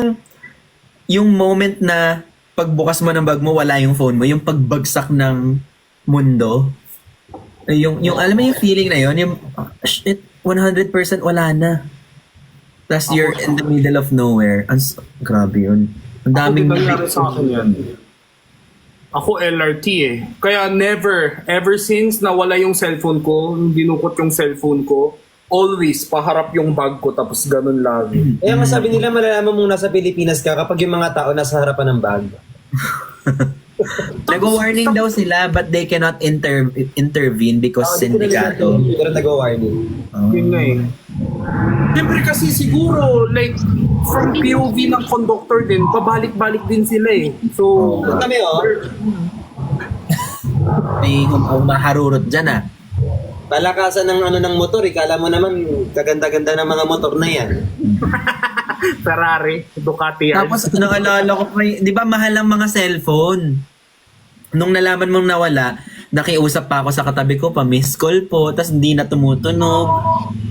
yung moment na pagbukas mo ng bag mo, wala yung phone mo. Yung pagbagsak ng mundo. Yung alam mo yung feeling na yun, yung shit, 100% wala na. Tapos you're in the middle of nowhere. Grabe yun. Ang daming nangyari sa akin yan. Ako LRT Kaya ever since nawala yung cellphone ko, nung dinukot yung cellphone ko, always paharap yung bag ko tapos ganun lagi. Kaya masabi nila malalaman mong nasa Pilipinas ka kapag yung mga tao nasa harapan ng bag. Nag-warning daw sila but they cannot intervene because sindikato. Pero nag-warning. Yun nga Siyempre kasi siguro, like, from POV ng conductor din, pabalik-balik din sila So, Kami May maharurot dyan ah. Palakasan ng ng motor, kala mo naman kaganda-ganda ng mga motor na yan. Ferrari, Ducati yan. Tapos naalala ko pa, di ba mahal ang mga cellphone? Nung nalaman mong nawala, nakiusap pa ako sa katabi ko, pa-miss call po, tapos hindi na tumutunog.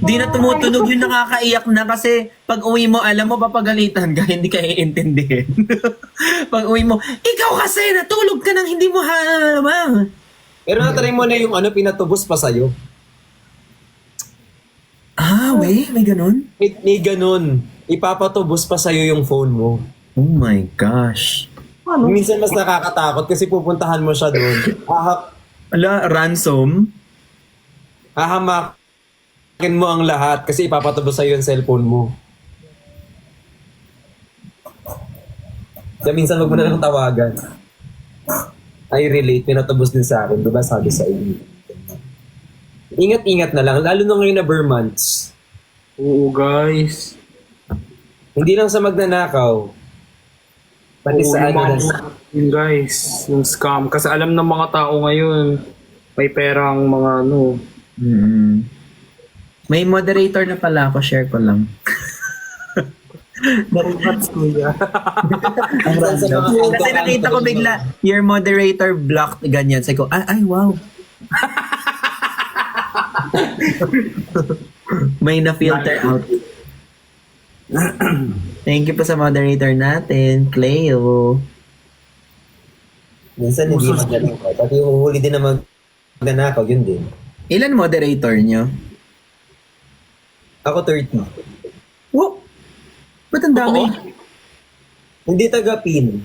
Hindi na tumutunog yung nakakaiyak na kasi pag uwi mo, alam mo, papagalitan ka, hindi ka iintindihin. Pag uwi mo, ikaw kasi, natulog ka nang hindi mo halamang. Pero natry mo na yung pinatubos pa sa'yo. Ah, may ganun? May ganun. Ipapatubos pa sa'yo yung phone mo. Oh my gosh. Minsan mas nakakatakot kasi pupuntahan mo siya doon. Ala, ransom? Hahamakin mo ang lahat kasi ipapatubos sa'yo yung cellphone mo. Kaya minsan wag mo na lang tawagan. I relate, pinatubos din sa akin. Diba sabi sa inyo? Ingat-ingat na lang, lalo na ngayon na bare months. Oo, guys. Hindi lang sa magnanakaw. Pati Oo, sa yung mga na. yun, guys, yung scam. Kasi alam ng mga tao ngayon, may perang mga May moderator na pala ako, share ko lang. Congrats, kuya. Ang random. Kasi nakita ko bigla, your moderator blocked, ganyan. Sabi ko, ay wow. May na-filter out. Thank you po sa moderator natin, Cleo. Minsan hindi magnanakaw. Pati yung huli din na magnanakaw, yun din. Ilan moderator nyo? Ako 30. Wow! Ba't ang dami? Hindi taga-pin.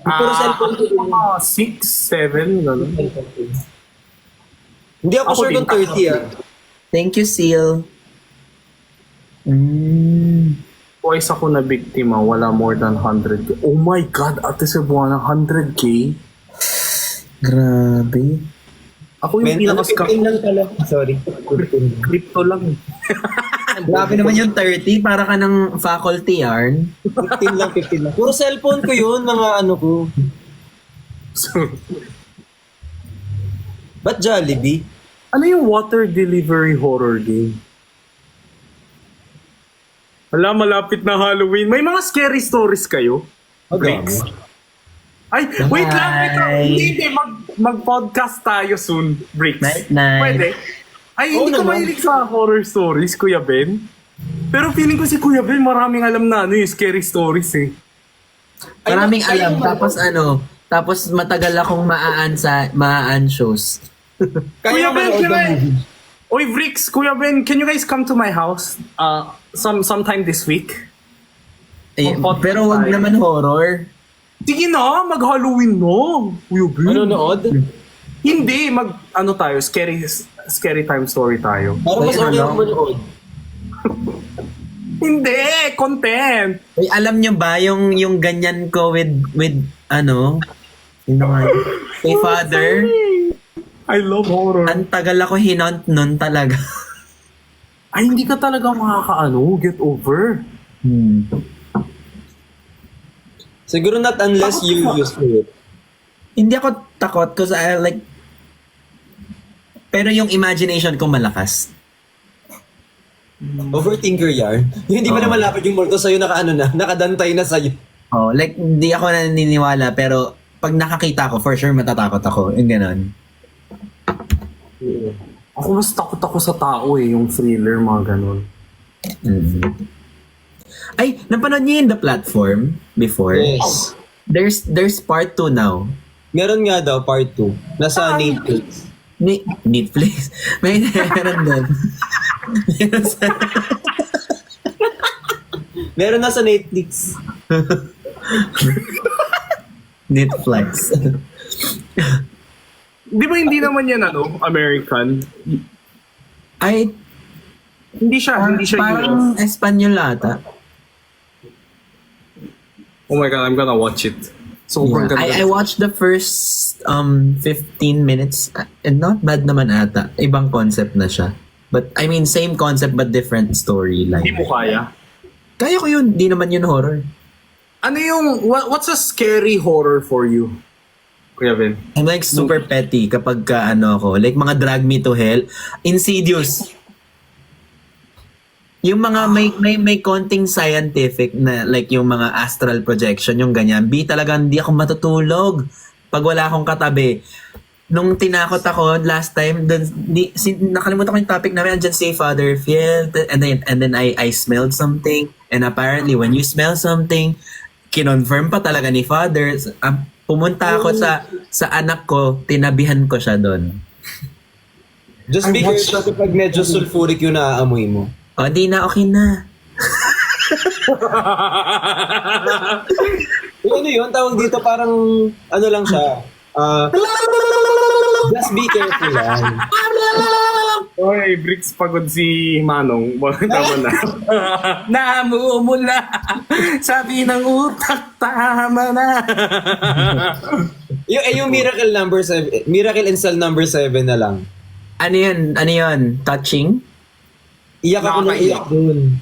Puro cellphone ko din. 6, 7, gano'n. Hindi ako sure kung 30 Thank you, Seal. Twice ako na biktima, wala more than 100k. Oh my God, Ate Cebuana, 100k? Grabe. Ako yung pinaka-scam. 15 lang pala. Sorry. Crypto lang. Grabe naman yung 30, para ka ng faculty yarn. 15 lang. Puro cellphone ko yun, mga ko. Ba't Jollibee? Ano yung water delivery horror game? Wala, malapit na Halloween. May mga scary stories kayo? Bricks? Ay, wait lang. Hindi. Mag-podcast tayo soon, Bricks. Night. Pwede? Ay, hindi ko mahilig sa horror stories, Kuya Ben. Pero feeling ko si Kuya Ben, maraming alam na yung scary stories eh. Maraming alam. Tapos matagal akong maan shows. Kuya Ben, Oy, Bricks, Kuya Ben, can you guys come to my house sometime this week? Pero wag naman horror. Sige na, mag-Halloween no. Kuya Ben. Manonood? Hindi, tayo, scary time story tayo. Para mas okay ako manood. Hindi, content. Ay, alam nyo ba yung ganyan ko with sino nga yun? Kay Father? I love horror. Ang tagal ako hinaunt nun talaga. Ay, hindi ka talaga get over. Siguro not unless you used to it. Hindi ako takot kasi pero yung imagination ko malakas. Overthinker yarn. Yung hindi pa na malapit yung multo sa'yo, nakadantay na sa'yo. Oh, hindi ako naniniwala pero pag nakakita ko, for sure matatakot ako. Yung ganon. Ako mas takot ako sa tao yung thriller, mga ganon. Ay, napanood niyo yung The Platform before? Yes. There's part 2 now. Meron nga daw, part 2. Nasa Netflix. Netflix. May meron doon. Meron na sa Netflix. Netflix. Di ba hindi naman yan American? Ay, Hindi siya parang US. Espanyol ata. Oh my God, I'm gonna watch it. Sobrang ganda. I watched the first 15 minutes and not bad naman ata. Ibang concept na siya. But I mean, same concept but different storyline. Hindi mo kaya. Kaya ko yun, di naman yun horror. Ano yung, what's a scary horror for you? Kuya Ben. I'm like super petty kapag ano ako. Like mga drag me to hell. Insidious. Yung mga may konting scientific na like yung mga astral projection, yung ganyan. Talagang hindi ako matutulog pag wala akong katabi. Nung tinakot ako last time, nakalimutan ko yung topic namin, andyan si Father Fiel, and then I smelled something, and apparently when you smell something, kinonfirm pa talaga ni Father. Pumunta ako sa anak ko, tinabihan ko siya doon. Just be careful kapag medyo sulfuric yung naaamoy mo. O, di na, okay na. Ano yun? Tawag dito parang, ano lang siya. Just be careful lang. Oy, Bricks, pagod si Manong. Tama na. Namumula. Sabi ng utak, tama na. Yung Miracle number 7, Miracle in Cell number 7 na lang. Ano yun? Ano yun? Touching? Iyak ako ng iyak dun.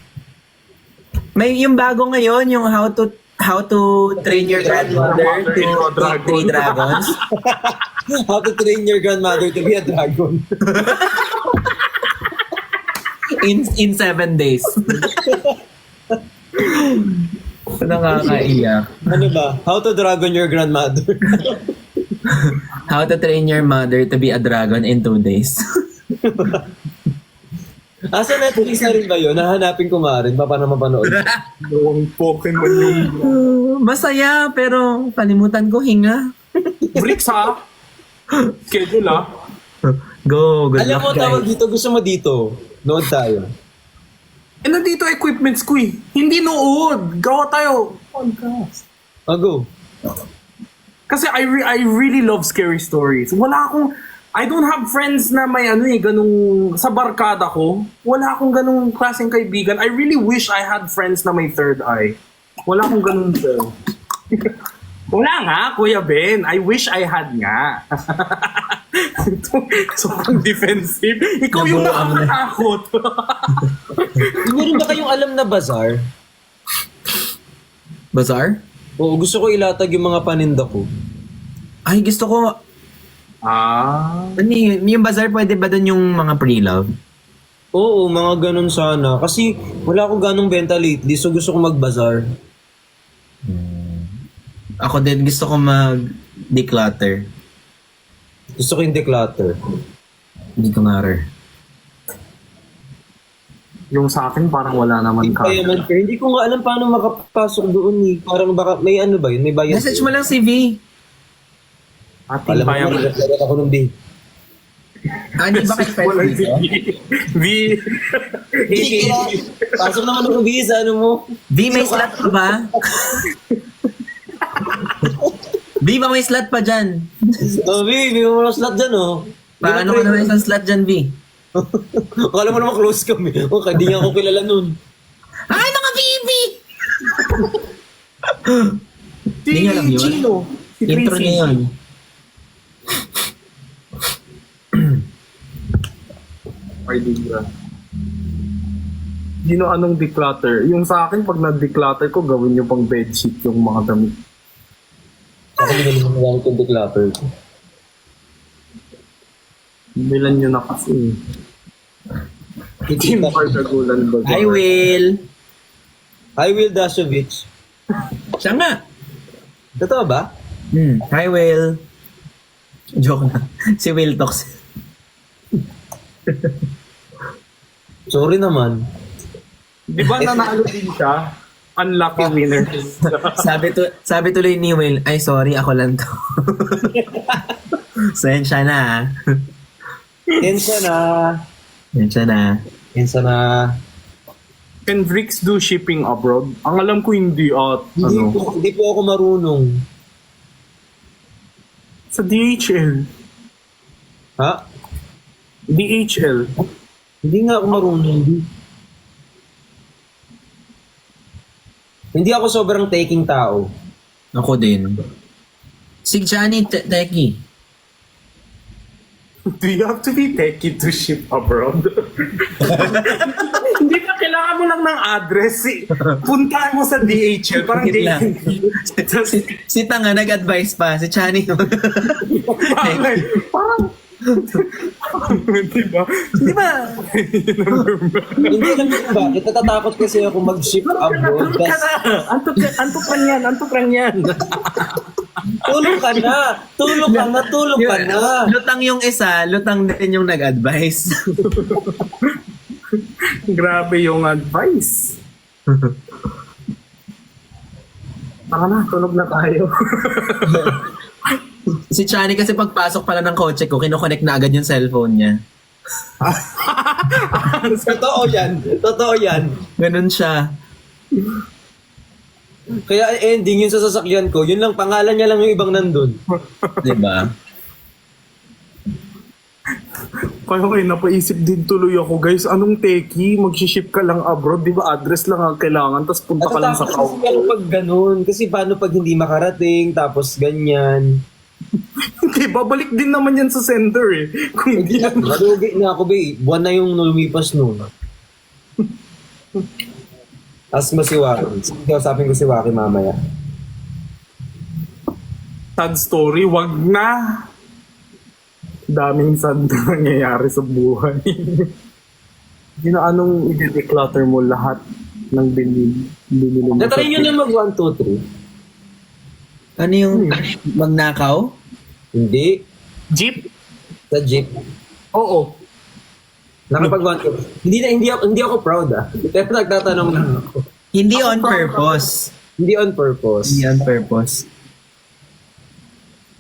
May yung bago ngayon, yung how to train your grandmother to take 3 dragons. How to train your grandmother to be a dragon. in 7 days. Nakakaiyak. Ano ba? How to dragon your grandmother. How to train your mother to be a dragon in 2 days. Asa Netflix na rin ba yun? Nahanapin ko nga rin. Paano mapanood? Yung Pokemon yung... Masaya, pero kalimutan ko hinga. Bricks ha? Schedule ha? Go, good Alam luck mo, tawag guys. dito. Gusto mo dito. Nood tayo. Nandito equipments ko eh. Hindi nood. Gawa tayo. Podcast. Go. Kasi I really love scary stories. I don't have friends na may ganung sa barkada ko. Wala akong ganung klaseng kaibigan. I really wish I had friends na may third eye. Wala akong ganun friend. Wala nga, Kuya Ben. I wish I had nga. Sobrang defensive. Ikaw yung nakakatakot. Meron ba kayong alam na bazaar? Bazaar? Oo, gusto ko ilatag yung mga paninda ko. Ay, gusto ko. Ano yung bazaar, pwede ba doon yung mga pre-love? Oo, mga ganun sana. Kasi wala akong ganong benta lately, so gusto ko mag-bazaar. Ako din gusto ko mag-declutter. Gusto ko yung declutter. Hindi ko nga. Yung sa akin parang wala naman ka. Kaya man, hindi ko nga alam paano makapasok doon eh. Parang baka, may ano ba yun? May bayad. Message mo lang si V. Alam Ating mo, bayang... naglagat ako ng day. Hindi ba kayo friends dito? V. Pasok naman ako visa, ano mo? V, may slot pa ba? V, ba may slot pa dyan? Oh, B, may mga slot dyan, oh. Paano ka naman isang slot dyan, V? Akala mo naman close kami. Okay, di nga ako kilala nun. Ay, mga VV! Si Hindi niya alam yun? Chino. Si Intro Tracy. niya yun. Dino anong declutter? Yung sa akin, pag na-declutter ko, gawin nyo pang bedsheet yung mga damit. Ako hindi naman nagamit yung declutter ko. Bilan nyo na kasi. Hindi mo kagulan ba? I will. Hi, Will Dashovich. Siya nga. Totoo ba? Hi, Will. Joke na. Si Will talks. Sorry naman. Di ba nanalo din siya? Unlucky winner. sabi tuloy ni Will, ay sorry, ako lang to. Sensya na. Yensa na. Sensya na. Yensa na. Can Bricks do shipping abroad? Ang alam ko hindi at Hindi po ako marunong. sa DHL. Ha? DHL. Hindi nga ako marunong. Hindi ako sobrang taking tao. Ako din. Si Johnny Teki. Do you have to be techie to ship abroad? Hindi na kailangan mo lang ng address. Puntahan mo sa DHL. Parang Wait lang. Just, Si Tanga nag-advise pa, si Chani. parang, diba? Di ba? Hindi lang yun ba? Natatakot kasi ako mag-ship abroad. Tulog ka na. Antok lang yan. Tulog ka na. Lutang yung isa, lutang din yung nag-advise. Grabe yung advice. Tara na, tulog na tayo. Si Chani kasi pagpasok pala ng kotse ko, kinoconnect na agad yung cellphone niya. Totoo yan. Ganun siya. Kaya ending yun sa sasakyan ko, yun lang, pangalan niya lang yung ibang nandun. Di ba? Kaya kayo napaisip din tuloy ako, guys. Anong teki? Mag-ship ka lang abroad, di ba? Address lang ang kailangan, tapos punta ka lang sa Natatakot kasi ako pag ganun. Kasi paano pag hindi makarating, tapos ganyan. Hindi, babalik din naman yan sa center eh. Kung hindi yan. Nalugi na ako, be. Buwan na yung lumipas noon. Ask mo si Waki. Kausapin ko si Waki mamaya. Sad story, wag na. Daming sad na nangyayari sa buhay. Hindi na anong i-declutter mo lahat ng binili mo. Natry nyo na mag 1, 2, 3. Ano yung magnakaw? Hindi. Jeep? Sa jeep. Oo. Nakapag 1, 2. Hindi ako proud Pero nagtatanong lang ako. Hindi on purpose. Hindi on purpose. Hindi on purpose.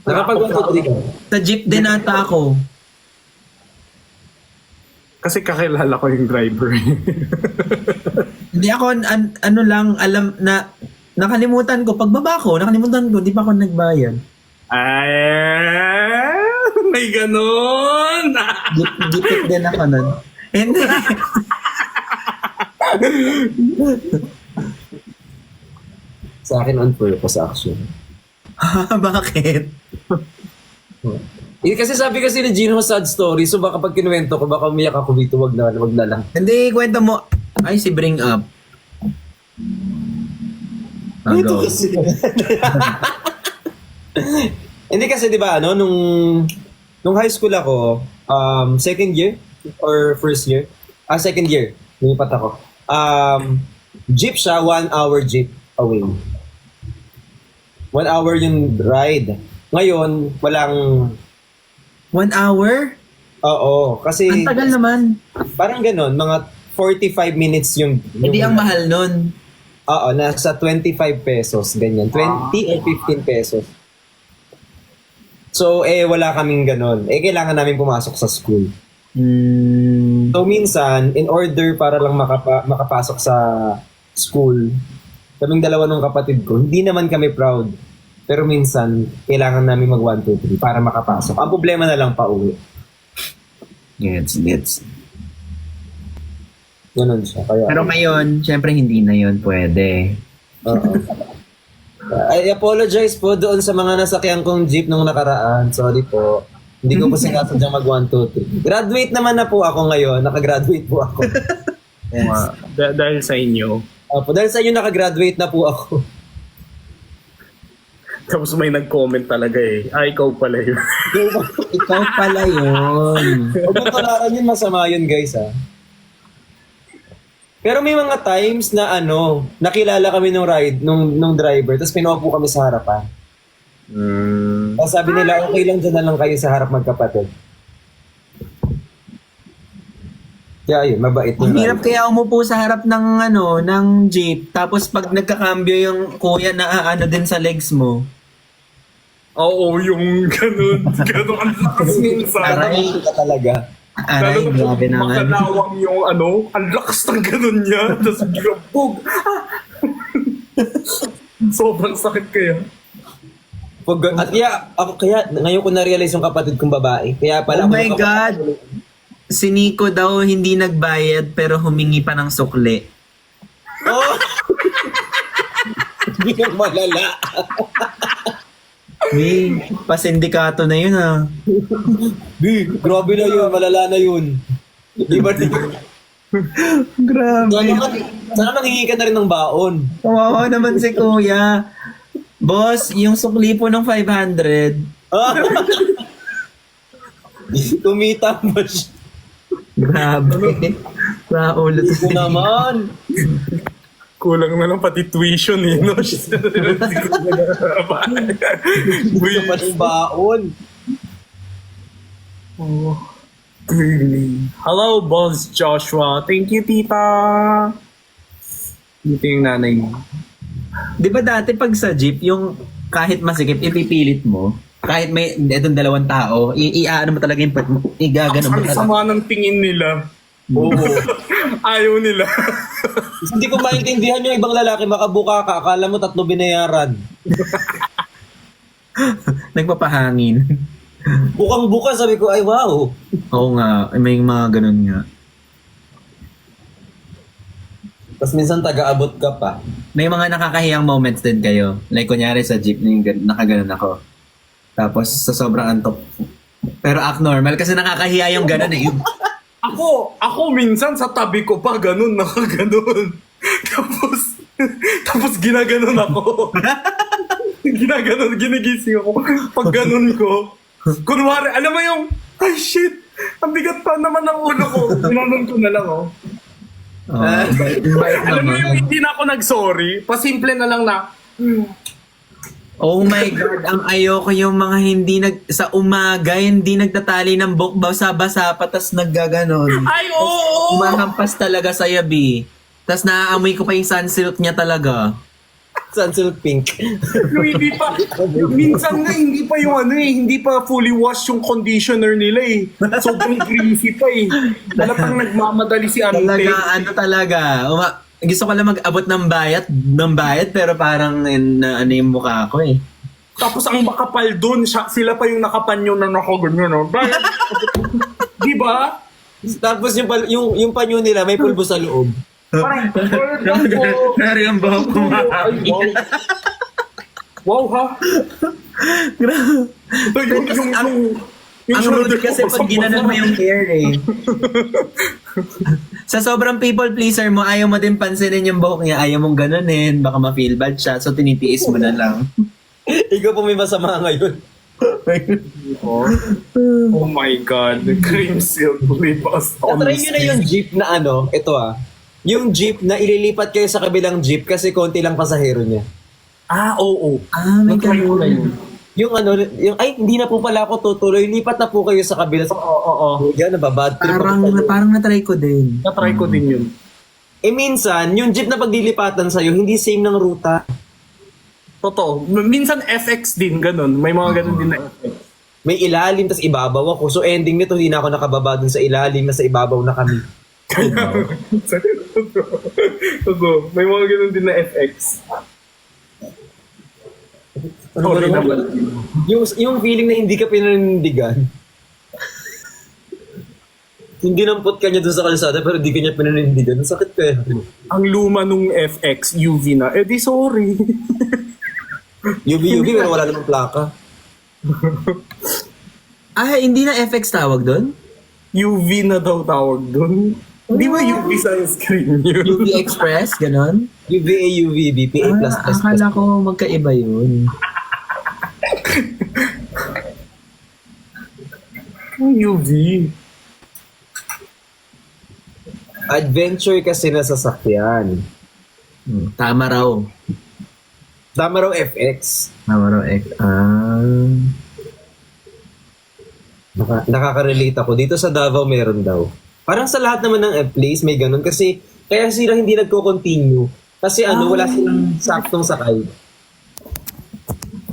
Nakapag 1, 2, 3 ka. Sa jeep din ata ako. Kasi kakilala ko yung driver. Hindi ako, ano lang, alam na, nakalimutan ko. Pagbaba ko, nakalimutan ko, di pa ako nagbayad. Ay, may ganon. Gipit din ako nun. Hindi. Sa akin on purpose actually. Bakit? Kasi sabi kasi ni Gino sad story, so baka pag kinuwento ko, baka umiyak ako dito, wag na lang. Hindi, kwento mo. Ay, si Bring Up. Ito Go. kasi. Hindi kasi 'di ba nung high school ako, second year or first year? Second year. Lumipat ako. Jeep siya, 1 hour jeep away. 1 hour yung ride. Ngayon, walang 1 hour? oo, kasi Ang tagal naman. parang ganon, mga 45 minutes yung Hindi ang mahal nun. Oo, nasa 25 pesos, ganyan. 20 or 15 pesos. So, wala kaming ganon. Kailangan namin pumasok sa school. So, minsan, in order para lang makapasok sa school, kaming dalawa ng kapatid ko, hindi naman kami proud. Pero minsan, kailangan namin mag 1, 2, 3 para makapasok. Ang problema na lang pauwi. Gets. Ganon siya. Kaya, Pero ngayon, syempre hindi na yun pwede. oo. I apologize po doon sa mga nasakyan kong jeep nung nakaraan. Sorry po. Hindi ko po sinasadyang mag 1, 2, 3. Graduate naman na po ako ngayon. Nakagraduate po ako. Yes. Dahil sa inyo. Dahil sa inyo nakagraduate na po ako. Tapos may nag-comment talaga eh. Ikaw pala yun. Ikaw pala yun. Huwag mo tularan yun, masama yun guys ha. Pero may mga times na nakilala kami nung driver, tapos pinuupo kami sa harapan. Tapos sabi nila, okay lang dyan na lang kayo sa harap magkapatid. Kaya yun, mabait Ang yung hirap kaya umupo sa harap ng jeep. Tapos pag nagkakambyo yung kuya na din sa legs mo. Oo, yung ganun. Ganun ang lakas minsan. Aray. ka talaga. Aray, grabe naman. Makalawang yung ang lakas ng ganun niya. Tapos grabog. Sobrang sakit kaya. At kaya ngayon ko na-realize yung kapatid kong babae. Kaya pala Oh my God! Si Nico daw hindi nagbayad pero humingi pa ng sukli. Oh! Hindi ko malala. Pasindikato na yun ah. Grabe na yun, malala na yun. Di ba? Grabe. Sana manghingi ka na rin ng baon. Kawawa naman si Kuya. Boss, yung sukli po ng 500. Kumita mo siya. Grabe. Raulo to. Ito naman. Kulang na lang pati tuition eh, no? Ito pa ng baon. Hello, Boss Joshua. Thank you, tita. Ito yung nanay mo. Di ba dati pag sa jeep, yung kahit masikip, ipipilit mo, kahit may itong dalawang tao, i-ano mo talaga yung igagano mo Ang talaga. sama ng tingin nila. Oo. Ayaw nila. Hindi ko maintindihan yung ibang lalaki, makabuka ka, akala mo 3 binayaran. Nagpapahangin. Bukang-buka, sabi ko, ay wow. Oo nga, may mga ganun nga. Tapos minsan taga-abot ka pa. May mga nakakahiyang moments din kayo. Like kunyari sa jeep, nakaganon ako. Tapos sa sobrang antok. Pero act normal kasi nakakahiya yung ganun eh. Ako minsan sa tabi ko pa, ganun, nakaganon. Tapos ginaganon ako. Ginigising ako. Pag ganun ko, kunwari, alam mo yung, ay shit, ang bigat pa naman ng ulo ko. Ginanon ko na lang, oh. Alam mo yung hindi na ako nag-sorry, pasimple na lang na, Oh my God, ang ayoko yung mga hindi sa umaga, hindi nagtatali ng buhok, basa-basa pa, tas naggaganon. ay oo! Umahampas talaga sa yabi. Tas naaamoy ko pa yung sunsilk niya talaga. Sunsilk pink. Yung hindi pa, minsan nga hindi pa yung hindi pa fully wash yung conditioner nila eh. Sobrang greasy pa eh. Halatang nagmamadali si Ante. Talaga. Gusto ko lang mag-abot ng bayat pero parang ano yung mukha ko eh. Tapos ang makapal doon, sila pa yung nakapanyo na nakaganyan. No? Di ba? Tapos yung panyo nila, may pulbo sa loob. Parang, Pero yung buhok ko ay, wow. Wow ha? Grabe. Yung Ang rude kasi pag ginanon mo yung hair eh. Sa sobrang people pleaser mo, ayaw mo din pansinin yung buhok niya, ayaw mong ganunin, baka ma-feel bad siya, so tinitiis mo na lang. Ikaw po may masama ngayon. Oh my God. Cream silk lip as Try nyo na yung jeep na yung jeep na ililipat kayo sa kabilang jeep kasi konti lang pasahero niya. Oo. May Natry ko na ganun. yun. Ay, hindi na po pala ako tutuloy. Lipat na po kayo sa kabila. Oo. Yan, nababad trip Parang natry ko din. Natry ko din yun. minsan, yung jeep na paglilipatan sa'yo, hindi same ng ruta. Totoo. Minsan FX din, ganun. May mga ganun din na FX. May ilalim, tas ibabaw ako. So ending nito, hindi na ako nakababa dun sa ilalim, nasa ibabaw na kami. Totoo. May mga ganun din na FX. Ano ba naman? Yung feeling na hindi ka pinanindigan. Hindi nampot ka niya dun sa kalsada pero hindi ka niya pinanindigan. Ang sakit kaya. Ang luma nung FX, UV na. Eh di sorry. UV pero wala namang plaka. Hindi na FX tawag doon? UV na daw tawag dun. Di ba UV sunscreen yun? UV Express, ganon? UVA, UV, BPA++. Akala ko magkaiba yun. UV. Adventure kasi na sasakyan. Tama raw. Tama raw FX. Tama raw Nakaka-relate ako. Dito sa Davao meron daw. Parang sa lahat naman ng place may ganun. Kasi kaya sila hindi nagko-continue. Kasi wala silang saktong sakay.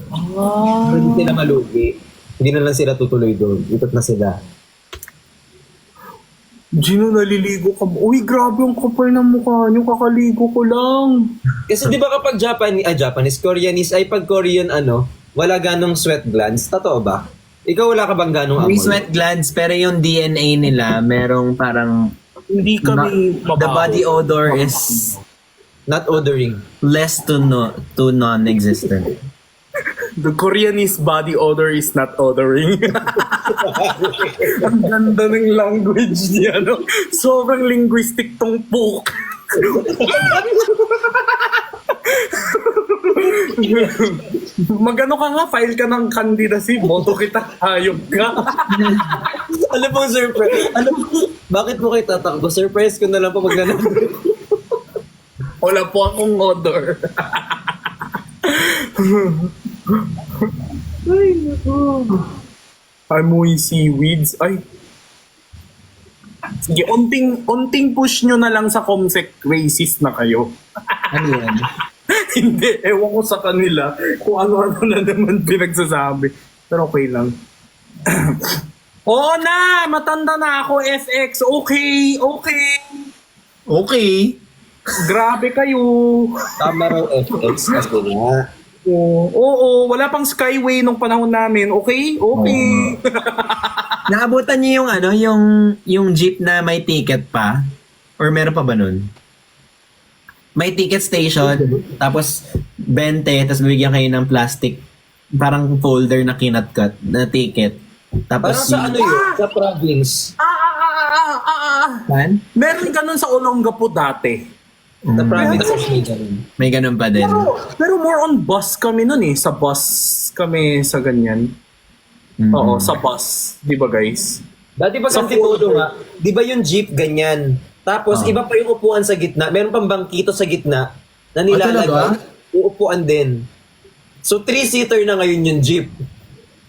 Pero hindi sila malugi. Hindi na lang sila tutuloy doon. Ikot na sila. Gino, naliligo ka. Uy, grabe ang kapal ng mukha niyo. Kakaligo ko lang. Kasi di ba kapag Japanese, Koreanese, ay pag Korean wala ganong sweat glands. Totoo ba? Ikaw wala ka bang ganong amoy? May sweat glands, pero yung DNA nila, merong parang Hindi kami the body odor is Not odoring. less to non-existent. The Koreanese body odor is not odoring. Ang ganda ng language niya, no? Sobrang linguistic tong poke. Magano ka nga, file ka ng candidacy, boto kita, hayop ka. Alam mo, surprise. Bakit mo kayo tatakbo? Surprise ko na lang po pag nanalo. Wala po akong odor. Ay, naku. Amoy seaweeds. Ay. Sige, onting push nyo na lang sa Comsec racist na kayo. Ano yan? Hindi, ewan ko sa kanila kung ano-ano na naman pinagsasabi. Pero okay lang. Oo na! Matanda na ako, FX. Okay, okay. Okay. Grabe kayo. Tama raw FX kasi nga. Oo, wala pang Skyway nung panahon namin. Okay? Okay. Naabutan niyo yung ano, yung jeep na may ticket pa? Or meron pa ba nun? May ticket station, tapos 20, tapos bibigyan kayo ng plastic, parang folder na kinat-cut na ticket. Parang Tapos sa ano yun? Sa province. Saan? Meron ganun sa Olongapo dati. Sa province of Sweden. May ganun pa din. Pero more on bus kami nun eh. Sa bus kami sa ganyan. Oo, sa bus. Di ba guys? Dati pa Sa sa Antipolo folder. nga, di ba yung jeep ganyan? Tapos iba pa yung upuan sa gitna. Meron pang bangkito sa gitna na nilalagay. talaga? Uupuan din. So 3-seater na ngayon yung jeep.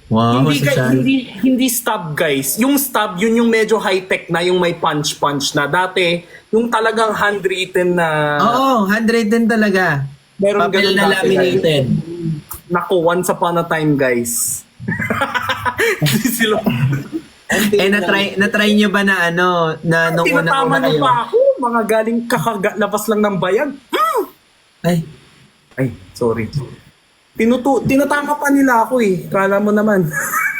Wow, hindi, masosyal. hindi stub guys. Yung stub, yun yung medyo high-tech na, yung may punch-punch na. Dati, yung talagang handwritten na... Oo, 100 din talaga. Meron Papel ganun na dati, laminated. Naku, once upon a time guys. Sila... Na-try nyo ba na ano, na nung Tinatama una-una niyo kayo? pa ako. Mga galing kakalabas lang ng bayan. Ay, Ay, sorry. Tinatama pa nila ako eh. Kala mo naman.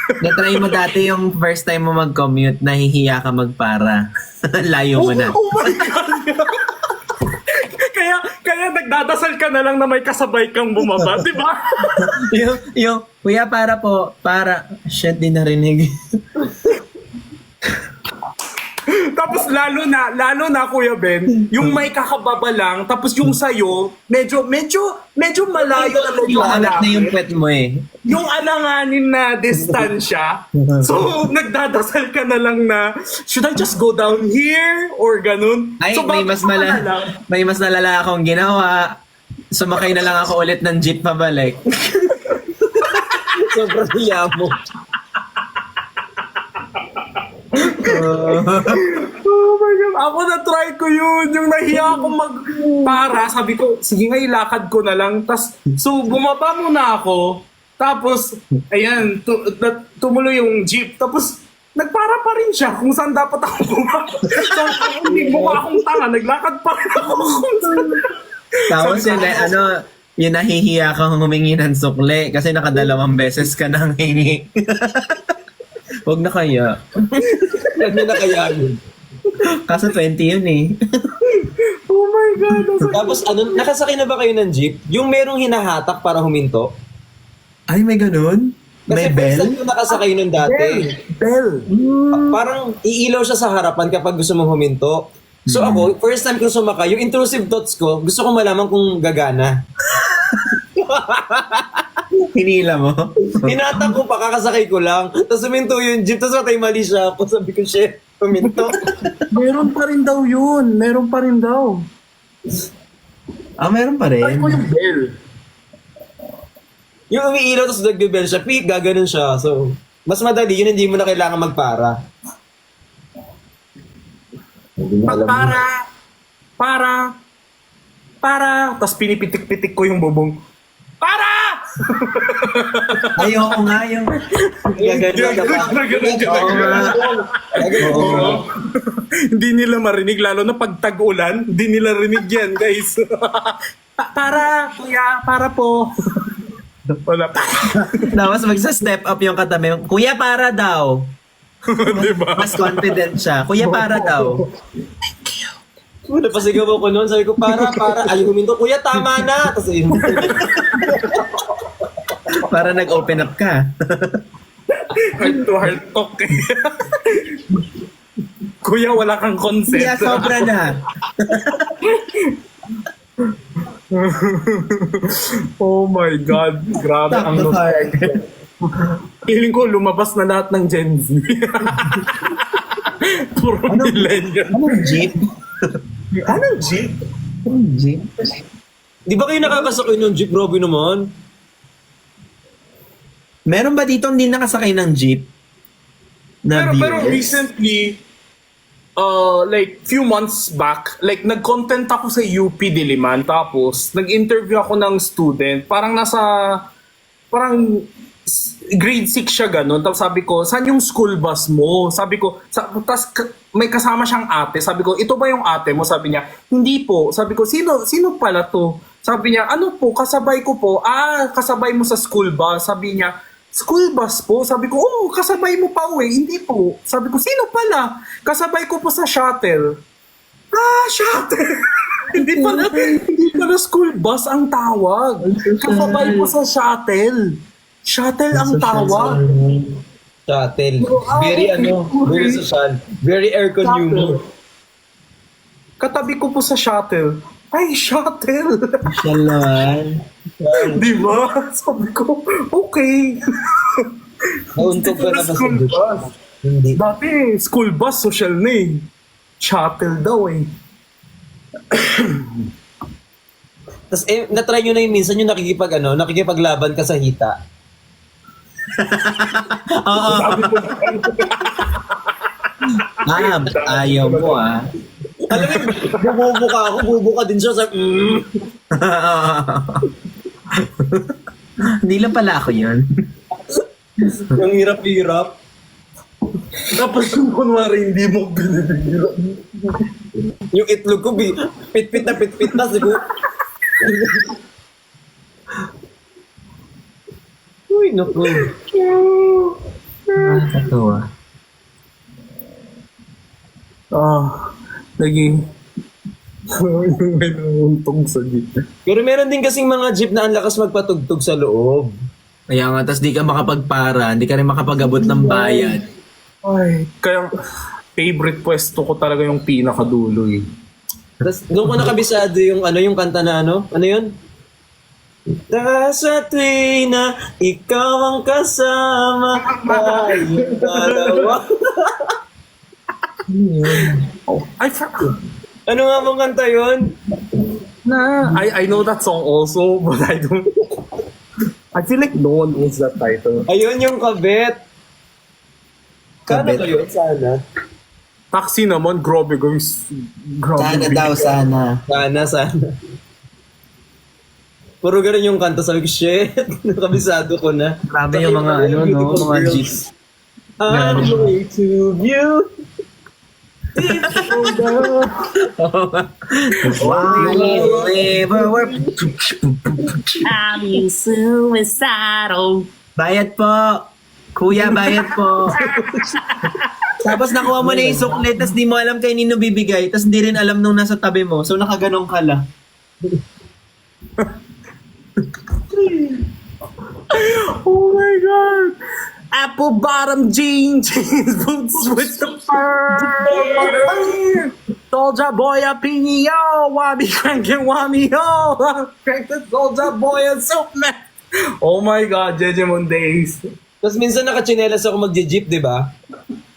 na-try mo dati yung first time mo mag-commute, nahihiya ka magpara. Layo mo na. Oh my God! kaya nagdadasal ka na lang na may kasabay kang bumaba, di ba? yung, kuya, para po, shit, di narinig. Tapos lalo na Kuya Ben, yung may kakababa lang, tapos yung sayo, medyo malayo na medyo Maalat na yung malapit. pet mo eh. Yung alanganin na distansya. So, nagdadasal ka na lang na, should I just go down here? Or ganun. Ay, so, may bakit mas ka na lang? may mas nalala akong ginawa. Sumakay na lang ako ulit ng jeep pabalik. Sobrang hiya mo. Oh my God. Ako na-try ko yun. Yung nahiya akong magpara. Sabi ko, sige nga, ilakad ko na lang. So, bumaba muna ako. Tapos, ayan, tumuloy yung jeep. Tapos, nagpara pa rin siya kung saan dapat ako bumaba. So, hindi mo akong tanga. Naglakad pa rin ako kung saan. Tapos yun, yung nahihiya kang humingi ng sukle kasi nakadalawang beses ka nang hingi. Huwag na kaya. Ano na kaya yun? Kaso 20 yun eh. Oh my God. Tapos nakasakay na ba kayo ng jeep? Yung merong hinahatak para huminto? Ay, may ganun? Kasi May first bell? time ko nakasakay nun dati. Bell. Parang iilaw siya sa harapan kapag gusto mong huminto. So ako, first time ko sumakay, yung intrusive thoughts ko, gusto ko malaman kung gagana. Hinila mo? Hinatak ko pa, kakasakay ko lang. Tapos huminto yung jeep, tapos matay mali siya ako. Sabi ko, shit, huminto. Meron pa rin daw yun. Meron pa rin daw. Ah, meron pa Try rin. ko yung bell. Yung umiilaw, tapos nagbibel siya, peak, gaganon siya. So, mas madali yun, hindi mo na kailangan magpara. Hindi na alam mo. Para, tapos pinipitik-pitik ko yung bubong. Para! Ayoko nga yung... Gaganon ka pa. Gaganon ka pa. Hindi nila marinig, lalo na pag tag-ulan, hindi nila rinig yan, guys. Para, kuya, para po. Wala pa. Tapos magsa-step up yung katabi. Kuya, para daw. Diba? Mas confident siya. Kuya, para daw. Napasigaw ako noon, sabi ko, para, ay huminto, kuya, tama na. Tapos yun. Para nag-open up ka. Heart to heart talk eh. Kuya, wala kang consent. Kaya sobra na. Oh my God. Grabe ang Sakto heart. Feeling ko lumabas na lahat ng Gen Z. Puro millennial. Anong jeep? Anong jeep? Anong jeep? Di ba kayo nakakasakay ng jeep, Robby naman? Meron ba dito hindi nakasakay ng jeep? Na Pero viewers? recently, like few months back, like nag-content ako sa UP Diliman, tapos nag-interview ako ng student, parang grade 6 siya ganun. Tapos sabi ko, saan yung school bus mo? Sabi ko, tapos may kasama siyang ate. Sabi ko, ito ba yung ate mo? Sabi niya, hindi po. Sabi ko, sino pala to? Sabi niya, ano po, kasabay ko po. Kasabay mo sa school bus. Sabi niya, school bus po? Sabi ko, oh, kasabay mo pa uwi. Hindi po. Sabi ko, sino pala? Kasabay ko po sa shuttle. Shuttle! hindi pala school bus ang tawag. Kasabay po sa shuttle. Shuttle ang tawag. Shuttle. Very social. Very aircon humor. Katabi ko po sa shuttle. Ay, shuttle! Siya naman. Di ba? Sabi ko, okay. Nauntog ka na ba sa School jeep? bus. Hindi. Dati, school bus, social na eh. Shuttle daw eh. Tapos natry nyo na yung minsan yung nakikipaglaban ka sa hita. Oo. Ayaw mo Alam mo, bubo ka din siya sa Hindi lang pala ako yun. Ang hirap-hirap. Tapos yung kunwari hindi mo binibigyan. Yung itlog ko, pitpit na siguro. Uy, naku. Nakakatawa. Naging may namuntong sa gitna. Pero meron din kasing mga jeep na ang lakas magpatugtog sa loob. Kaya nga, tas di ka makapagpara, hindi ka rin makapag-abot ng bayad. Ay, kaya favorite pwesto ko talaga yung pinakadulo eh. Tapos doon ko nakabisado yung yung kanta na ano yun? Sa tuwing na ikaw ang kasama, tayong dalawa. Ano nga bang kanta yun? I know that song also, but I feel like no one knows that title. Ayun yung kabet. Kano Kabet. ba yun? Sana. Taxi naman, grabe guys. Grabe. Sana. Sana. Puro ganun yung kanta. Sabi ko, shit, nakabisado ko na. Grabe yung mga mga jeeps. I'm going to view. I'm you suicidal. Bayad po. Kuya, bayad po. Tapos nakuha mo na yung suklet, tapos di mo alam kay nino bibigay, tapos di rin alam nung nasa tabi mo. So nakaganong ka lang. Oh my God! Apple bottom jeans boots with the fur. Soldier boy a pinio, wabi cranking wami yo. Crank the soldier boy a soup man. Oh my God, Jejemon days. Tapos minsan nakachinelas ako magje-jeep, di ba?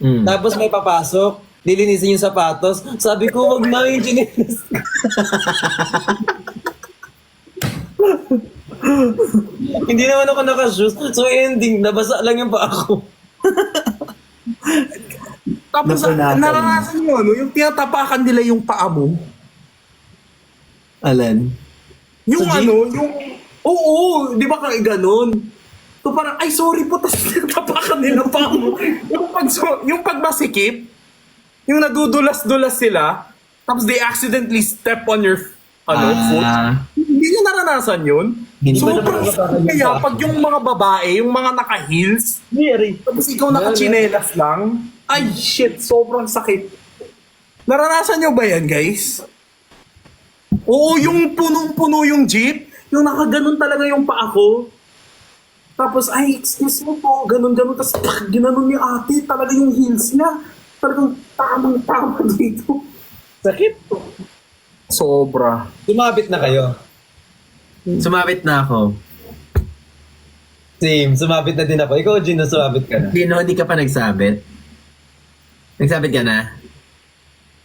Mm. Tapos may papasok, lilinisin yung sapatos. Sabi ko, wag na yung chinelas. Hindi naman ako naka-shoes. So ending, nabasa lang yung paa ko. Tapos Napunatan. naranasan mo yung tinatapakan nila yung paa mo. Alan? Yung Sa jeep? oo, di ba ganun? So parang, ay sorry po, tapos tinatapakan nila paa mo. Yung pag masikip, yung nadudulas-dulas sila, tapos they accidentally step on your foot. Hindi nyo naranasan yun? Hindi ba Sobrang naman sakit kaya pag yung mga babae, yung mga naka-heels, tapos ikaw naka-chinelas lang, ay shit, sobrang sakit. Naranasan nyo ba yan, guys? Oo, yung punong-puno yung jeep, yung nakaganon talaga yung paa ko. Tapos, ay, excuse mo po, ganun-ganun. Tapos, ginanon ni ate, talaga yung heels niya. Talagang tamang-tama dito. Sakit. Sobra. Sumabit na kayo. Sumabit na ako. Same, sumabit na din ako. Ikaw, Gino, sumabit ka na. Dino, hindi ka pa nagsabit? Nagsabit ka na?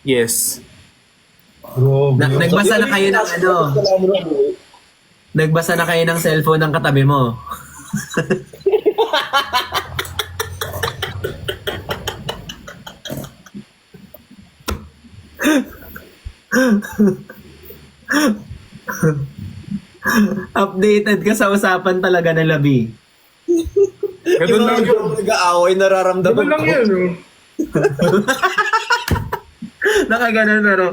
Yes. Bro, Nagbasa na kayo ng ano? Nagbasa na kayo ng cellphone ng katabi mo. Updated ka sa usapan talaga ng labi. Ganun lang yun. Yung nag-aaway, nararamdaman Ganun lang ko. yun. Oh. Nakaganon pero.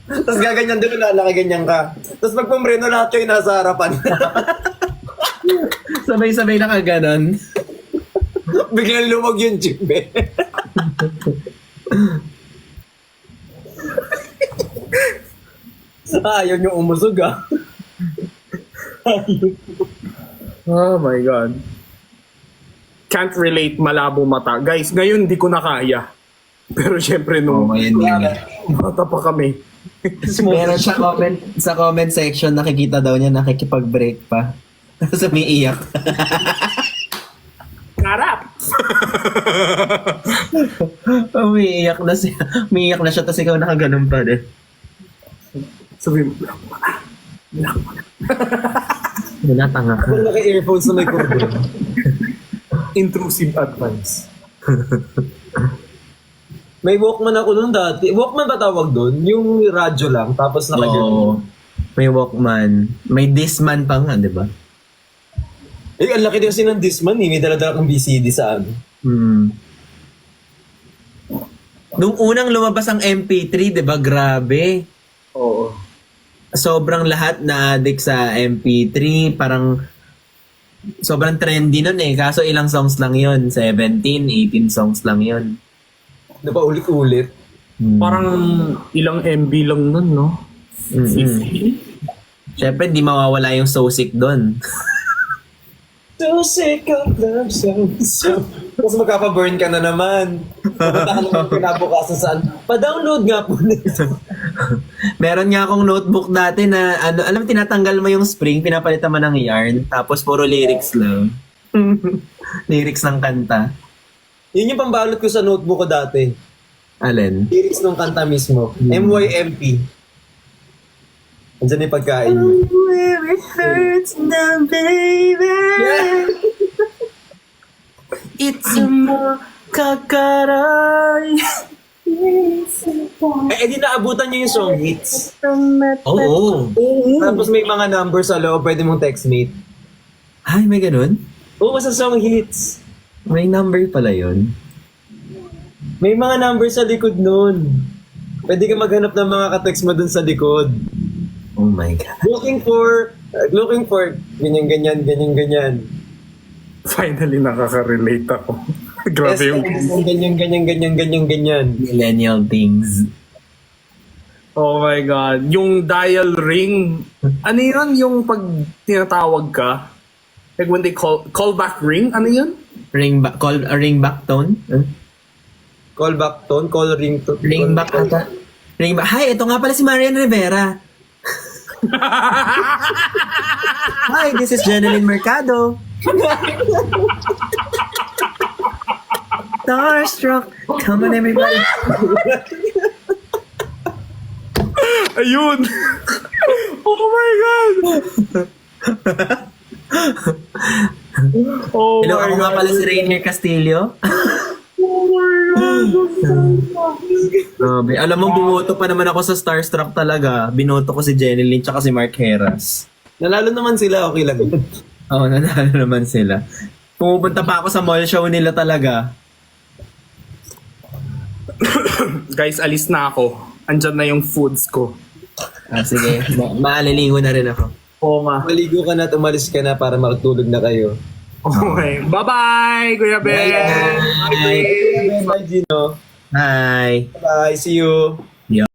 Tapos gaganyan din, lalaki ganyan ka. Tapos pag pumreno, lahat kayo nasa harapan. Sabay-sabay nakaganon. Biglang lumog yung jeep eh. Yun yung umusog ah. Oh my God. Can't relate, malabo mata. Guys, ngayon hindi ko na kaya. Pero syempre nung ngayon din. bata pa kami. Meron sa comment section, nakikita daw niya nakikipag-break pa. Tapos umiiyak. Karap! Umiiyak na siya. Umiiyak na siya, tapos ikaw nakaganon pa din. Sabi mo, Tanga ka. Kung naka-earphones na may cordon. intrusive advice. May Walkman ako noon dati. Walkman ba tawag doon? Yung radyo lang, tapos Oo. naka-earphone. May Walkman. May Discman pa nga, di ba? Eh, ang laki din kasi ng Discman eh. May dala-dala kong VCD sa ano. Nung unang lumabas ang MP3, di ba? Grabe. Oo. Sobrang lahat na addict sa MP3. Parang sobrang trendy nun eh. Kaso ilang songs lang yon 17, 18 songs lang yon Na pa ulit-ulit. Parang ilang MB lang nun, no? Siyempre, di mawawala yung So Sick doon. So sick of love so. Tapos magkapa-burn ka na naman. Pupunta ka naman kinabukasan saan. Pa-download nga po nito. Meron nga akong notebook dati na, alam, tinatanggal mo yung spring, pinapalitan mo ng yarn, tapos puro lyrics lang. Lyrics ng kanta. Yun yung pambalot ko sa notebook ko dati. Alin? Lyrics ng kanta mismo. MYMP. Andiyan yung pagkain mo. Where it hurts now, baby. It's a more kakaray. Di naabutan niyo yung song hits. Oo. Tapos may mga numbers sa loob, pwede mong textmate. Ay, may ganun? Oo, basta song hits. May number pala yun. May mga numbers sa likod nun. Pwede ka maghanap ng mga ka-text mo dun sa likod. Oh my God. Looking for, ganyan. Finally, nakaka-relate ako. Grabe yung... Ganyan. Millennial things. Oh my God. Yung dial ring. Ano yun? Yung pag tinatawag ka? Like when they call back ring? Ano yun? Ring back tone? Huh? Call back tone, call ring tone. Ring back ata. Ring back. Hi, ito nga pala si Marian Rivera. Hi, this is Jeneline Mercado. Starstruck. Come on, everybody. Ayun! Oh my God! Oh Hello, my ako nga God. pala si Rainier Castillo. Oh my God! Grabe. Alam mo, bumoto pa naman ako sa Starstruck talaga. Binoto ko si Jeneline tsaka si Mark Heras. Nalalo naman sila, okay lang. Oo, nanalo naman sila. Pumupunta pa ako sa mall show nila talaga. Guys, alis na ako. Andyan na yung foods ko. Sige, maaliligo na rin ako. Oo nga. Maligo ka na at umalis ka na para makatulog na kayo. Okay. Bye-bye, Kuya Ben! Bye. Bye, Gino. Hi. Bye, see you.